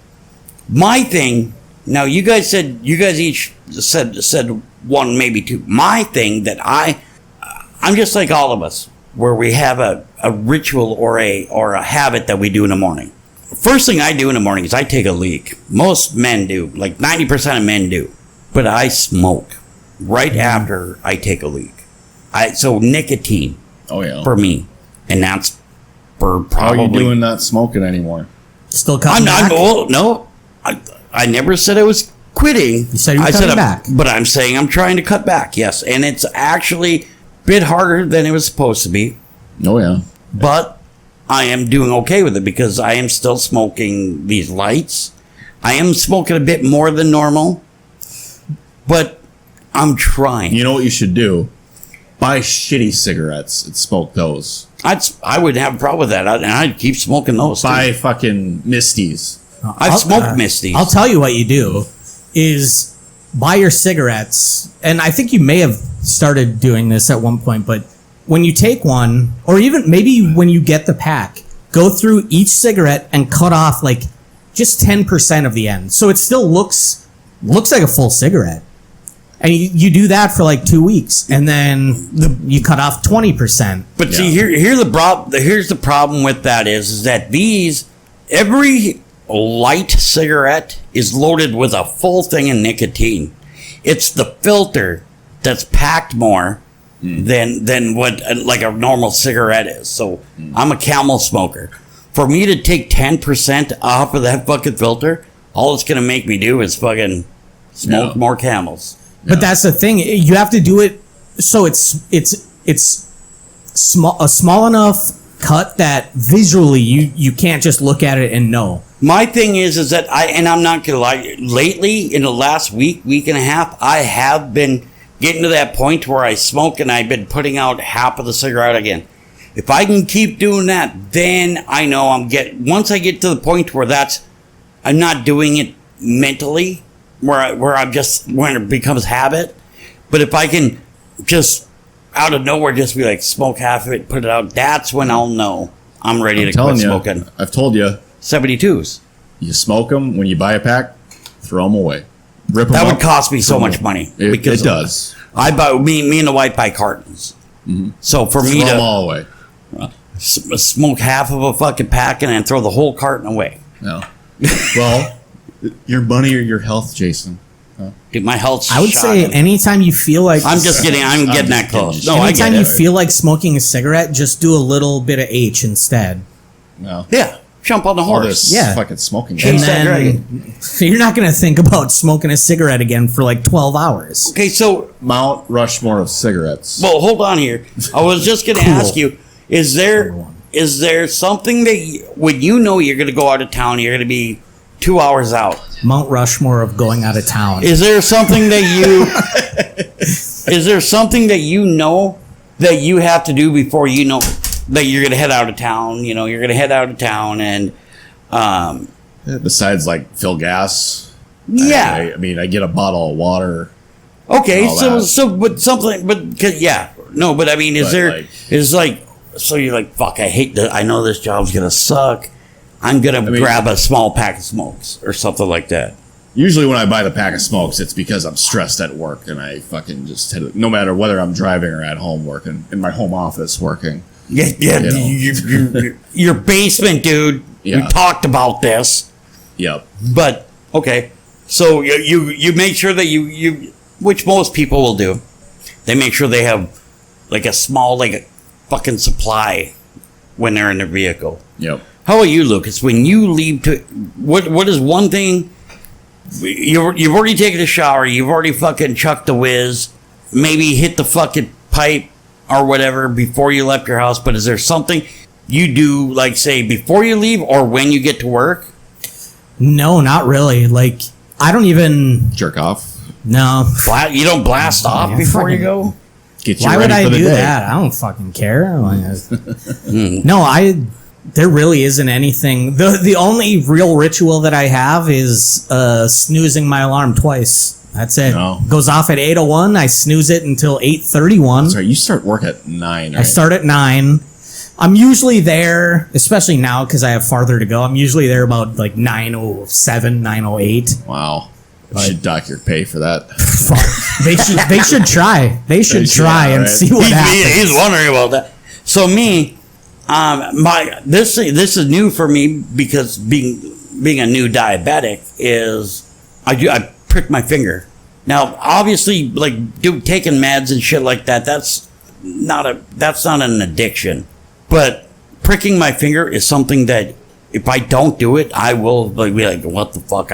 my thing, now you guys each said one, maybe two. My thing that I'm just like all of us, where we have a ritual or a habit that we do in the morning. first thing I do in the morning is I take a leak. Most men do, like 90% of men do, but I smoke right after I take a leak. So nicotine. Oh yeah. For me, and that's for probably. How are you doing not smoking anymore? Still cutting back? No, I never said I was quitting. You said you were cutting back. But I'm saying I'm trying to cut back, yes. And it's actually a bit harder than it was supposed to be. Oh, yeah. But I am doing okay with it because I am still smoking these lights. I am smoking a bit more than normal. But I'm trying. You know what you should do? Buy shitty cigarettes and smoke those. I wouldn't have a problem with that. I'd keep smoking those. Buy fucking Misties. I've smoked Misties. I'll tell you what you do is buy your cigarettes, and I think you may have started doing this at one point, but when you take one, or even maybe when you get the pack, go through each cigarette and cut off like just 10% of the end. So it still looks like a full cigarette. And you do that for like 2 weeks, and then you cut off 20%. But see, here's the problem with that is that every light cigarette is loaded with a full thing of nicotine. It's the filter that's packed more than what like a normal cigarette is. So I'm a Camel smoker. For me to take 10% off of that fucking filter, all it's gonna make me do is fucking smoke more Camels. But that's the thing. You have to do it so it's small, a small enough cut that visually you can't just look at it and know. My thing is that I'm not gonna lie. Lately, in the last week and a half, I have been getting to that point where I smoke and I've been putting out half of the cigarette again. If I can keep doing that, then I know once I get to the point where I'm not doing it mentally. Where I'm just when it becomes habit, but if I can just out of nowhere just be like smoke half of it, put it out, that's when I'll know I'm ready to quit smoking. I've told you, 72s. You smoke them when you buy a pack, throw them away. Rip them That up, would cost me so much money. It does. I buy me and the wife buy cartons. Mm-hmm. So for me throw to them all away. Smoke half of a fucking pack and then throw the whole carton away. No. Well. Your money or your health, Jason? Dude, my health's I would say anytime you feel like I'm getting that close. No, anytime you feel like smoking a cigarette, just do a little bit of H instead. No. Yeah, jump on the horse. Yeah, fucking smoking. And then you're not going to think about smoking a cigarette again for like 12 hours. Okay, so Mt.Rushmore of cigarettes. Well, hold on here. I was just going to ask you: is there something that when you know you're going to go out of town, you're going to be 2 hours out? Mt.Rushmore of going out of town. Is there something that you know that you have to do before you know that you're going to head out of town? You know, you're going to head out of town and besides like fill gas. Yeah. I mean, I get a bottle of water. Okay, but something, but yeah, no, but I mean, so you're like, fuck, I know this job's going to suck. I'm going to grab a small pack of smokes or something like that. Usually when I buy the pack of smokes, it's because I'm stressed at work and I fucking no matter whether I'm driving or at home working, in my home office working. Yeah, your basement, dude. Yeah. We talked about this. Yep. But, okay, so you make sure that you, which most people will do, they make sure they have like a small, like a fucking supply when they're in their vehicle. Yep. How about you, Lucas? When you leave what is one thing? You've already taken a shower. You've already fucking chucked the whiz. Maybe hit the fucking pipe or whatever before you left your house. But is there something you do, like say before you leave or when you get to work? No, not really. Like I don't even jerk off. No, you don't blast off before you go. Why would I do that? I don't fucking care. No, there really isn't anything. The only real ritual that I have is snoozing my alarm twice. That's it. No. Goes off at 8:01. I snooze it until 8:31. Sorry, you start work at 9, right? I start at 9. I'm usually there, especially now because I have farther to go. I'm usually there about like 9:07, 9:08. Wow. You should dock your pay for that. They should try. They should try and see what happens. He's wondering about that. So me, This is new for me because being a new diabetic is I prick my finger. Now, obviously, like taking meds and shit like that, that's not an addiction. But pricking my finger is something that if I don't do it, I will be like, what the fuck?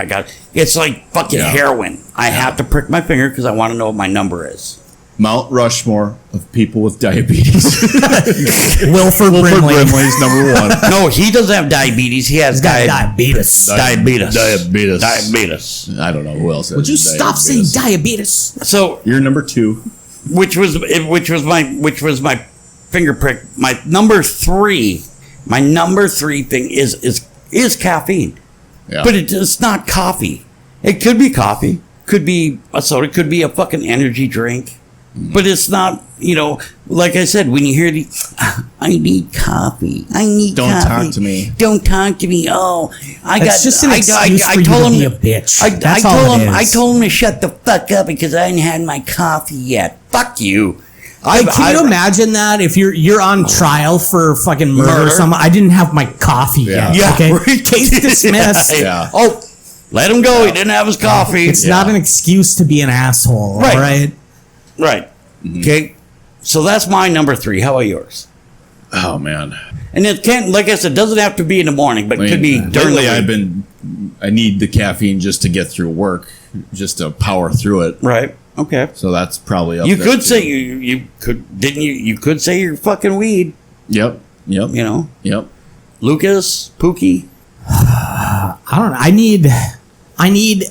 It's like fucking heroin. I have to prick my finger because I want to know what my number is. Mt.Rushmore of people with diabetes. Wilford Brimley. Brimley's number one. No, he doesn't have diabetes. He has diabetes. Diabetes. I don't know who else. Would you stop saying diabetes? So you're number 2, which was my finger prick. My number 3 thing is caffeine, but it's not coffee. It could be coffee, could be a soda, could be a fucking energy drink. But it's not, like I said, when you hear I need coffee. Don't talk to me. Don't talk to me. Oh, That's just an excuse for you to be a bitch. I told him to shut the fuck up because I hadn't had my coffee yet. Fuck you. Can you imagine that if you're on trial for fucking murder or something? I didn't have my coffee yet. Yeah. Okay. Case dismissed. Yeah. Oh, let him go. He didn't have his coffee. It's not an excuse to be an asshole. Right. All right. Right. Okay. So that's my number 3. How about yours? Oh man. And it can't, like I said, doesn't have to be in the morning, but it could be during the lately. I need the caffeine just to get through work, just to power through it. Right. Okay. So that's probably up You there could too. say you could, didn't you? You could say you're fucking weed. Yep. Yep. Lucas, Pookie. I don't know. I need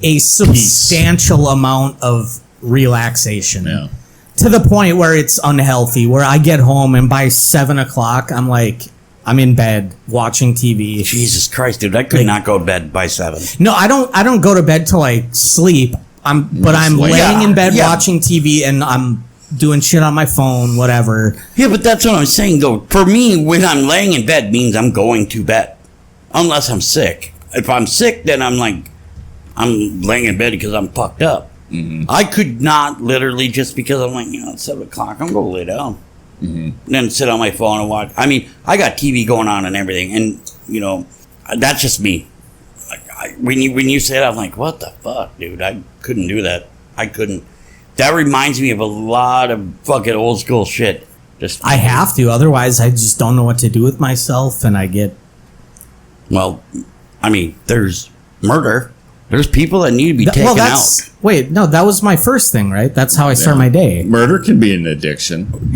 a substantial amount of relaxation. Yeah. To the point where it's unhealthy, where I get home and by 7 o'clock, I'm in bed watching TV. Jesus Christ, dude! I could not go to bed by 7. No, I don't go to bed till I sleep. I'm laying in bed watching TV and I'm doing shit on my phone, whatever. Yeah, but that's what I'm saying, though. For me, when I'm laying in bed means I'm going to bed, unless I'm sick. If I'm sick, then I'm laying in bed because I'm fucked up. Mm-hmm. I could not literally just because I'm like, it's 7 o'clock, I'm going to lay down. Mm-hmm. And then sit on my phone and watch. I mean, I got TV going on and everything, and, that's just me. When you say it, I'm like, what the fuck, dude? I couldn't do that. I couldn't. That reminds me of a lot of fucking old school shit. I have to, otherwise I just don't know what to do with myself, and I get... Well, I mean, there's murder. There's people that need to be taken out. Wait, no, that was my first thing, right? That's how I start my day. Murder can be an addiction.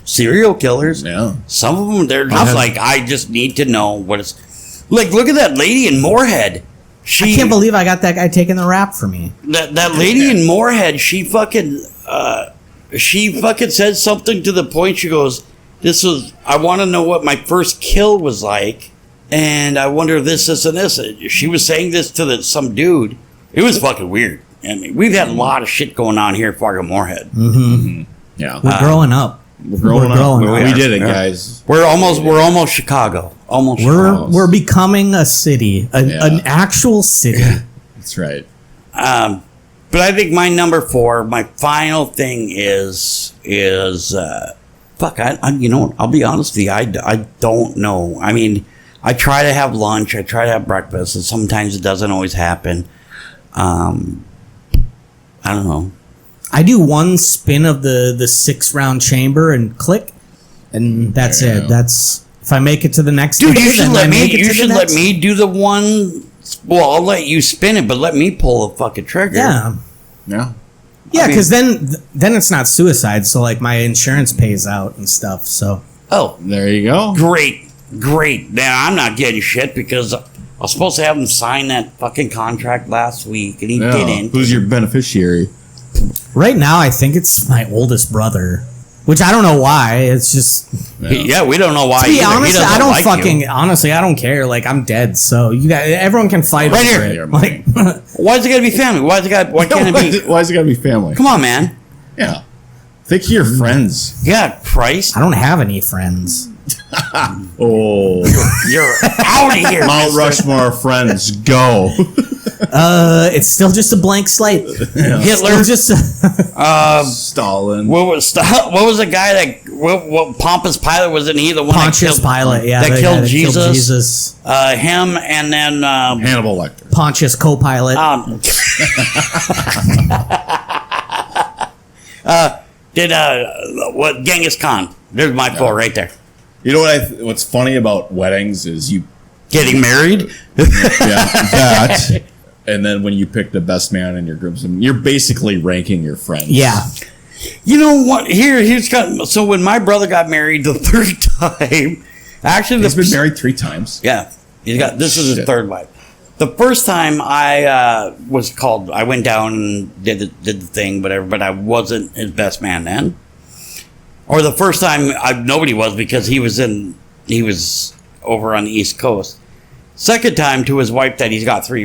Serial killers. Yeah. Some of them, they're just like, I just need to know what it's... Like, look at that lady in Moorhead. I can't believe I got that guy taking the rap for me. That lady in Moorhead, she fucking said something to the point, she goes, I want to know what my first kill was like. And I wonder this, and this. She was saying this to some dude. It was fucking weird. I mean, we've had a lot of shit going on here at Fargo Moorhead. Mm-hmm. Yeah, we're growing up. We're growing up. We did it, guys. We're almost Chicago. We're becoming a city, an actual city. That's right. But I think my number 4, my final thing is fuck. I'll be honest with you. I don't know. I mean. I try to have lunch. I try to have breakfast, and sometimes it doesn't always happen. I don't know. I do one spin of the 6-round chamber and click, and that's it. That's if I make it to the next. Dude, day, you should let me do the one. Well, I'll let you spin it, but let me pull the fucking trigger. Yeah. Yeah, because then it's not suicide. So like my insurance pays out and stuff. So. Oh, there you go. Great. Now, I'm not getting shit because I was supposed to have him sign that fucking contract last week, and he didn't. Who's your beneficiary? Right now, I think it's my oldest brother, which I don't know why. It's just... Yeah, we don't know why. To be honest, honestly, I don't care. Like, I'm dead, so everyone can fight right over here. It. Like, why is it gotta be family? Why can't it be... Why is it gotta be family? Come on, man. Yeah. Think of your friends. Yeah, Christ. I don't have any friends. Oh, you're out of here. Mt.Rushmore friends, go. It's still just a blank slate. Hitler, just Stalin. What was the guy that what Pompous Pilate, wasn't he the one Pontius Pilate, yeah, that the killed guy that Jesus? Killed Jesus. Him, and then Hannibal Lecter. Pontius co-pilot. What Genghis Khan? There's my four right there. You know what's funny about weddings is you Getting married. that, and then when you pick the best man in your groomsmen, you're basically ranking your friends. Yeah. You know what? So when my brother got married the third time, actually, He's been married 3 times. Yeah, this is his Shit. third wife. The first time I went down and did the thing, whatever, but I wasn't his best man then. Or the first time nobody was, because he was over on the East Coast. Second time to his wife that he's got 3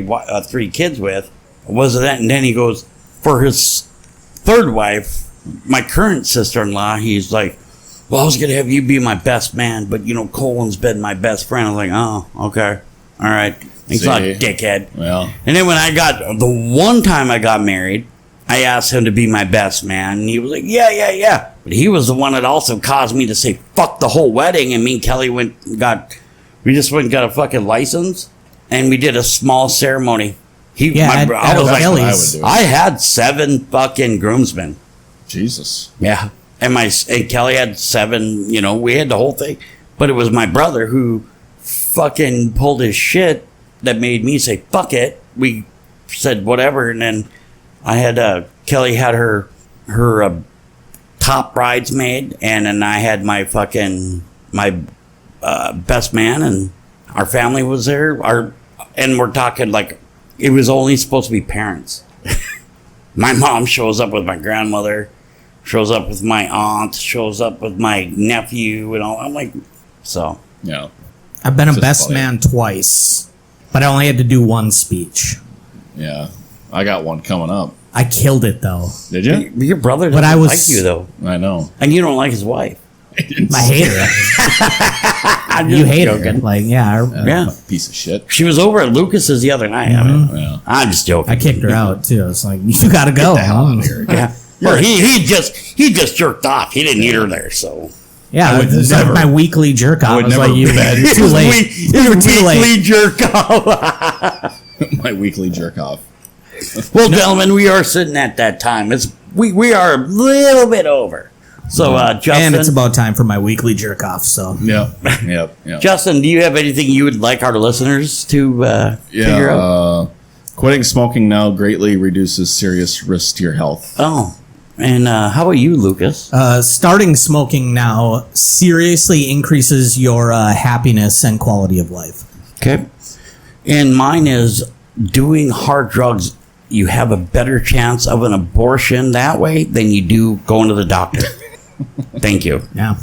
kids with was that, and then he goes for his third wife, my current sister-in-law. He's like, well, I was gonna have you be my best man, but Colin's been my best friend. I was like, oh, okay, all right. He's not a dickhead. Well, and then when the one time I got married, I asked him to be my best man, and he was like, yeah. But he was the one that also caused me to say fuck the whole wedding, and me and Kelly we just went and got a fucking license, and we did a small ceremony. I had 7 fucking groomsmen. Jesus. Yeah. And Kelly had 7, we had the whole thing. But it was my brother who fucking pulled his shit that made me say, fuck it. We said whatever. And then I had, Kelly had her top bridesmaid. And then I had my best man, and our family was there. And we're talking like, it was only supposed to be parents. My mom shows up with my grandmother, shows up with my aunt, shows up with my nephew, and all. I'm like, so. Yeah. I've been a best man twice, but I only had to do 1 speech. Yeah. I got one coming up. I killed it, though. Did you? Your brother doesn't like you, though. I know. And you don't like his wife. I hate her. You hate her. Like, yeah. Piece of shit. She was over at Lucas's the other night. Yeah. I'm just joking. I kicked her out, too. It's like, you gotta go. Get the hell out of here. Yeah. Well, he just jerked off. He didn't need her there, so. Yeah, I would it's never- like my weekly jerk off. I would I was never like, you're too late. You were too late. Weekly jerk off. My weekly jerk off. Well, gentlemen, we are sitting at that time. We are a little bit over. So, Justin. And it's about time for my weekly jerk off, so. Yep. Justin, do you have anything you would like our listeners to figure out? Quitting smoking now greatly reduces serious risk to your health. Oh. And how about you, Lucas? Starting smoking now seriously increases your happiness and quality of life. Okay. And mine is doing hard drugs. You have a better chance of an abortion that way than you do going to the doctor. Thank you. Yeah.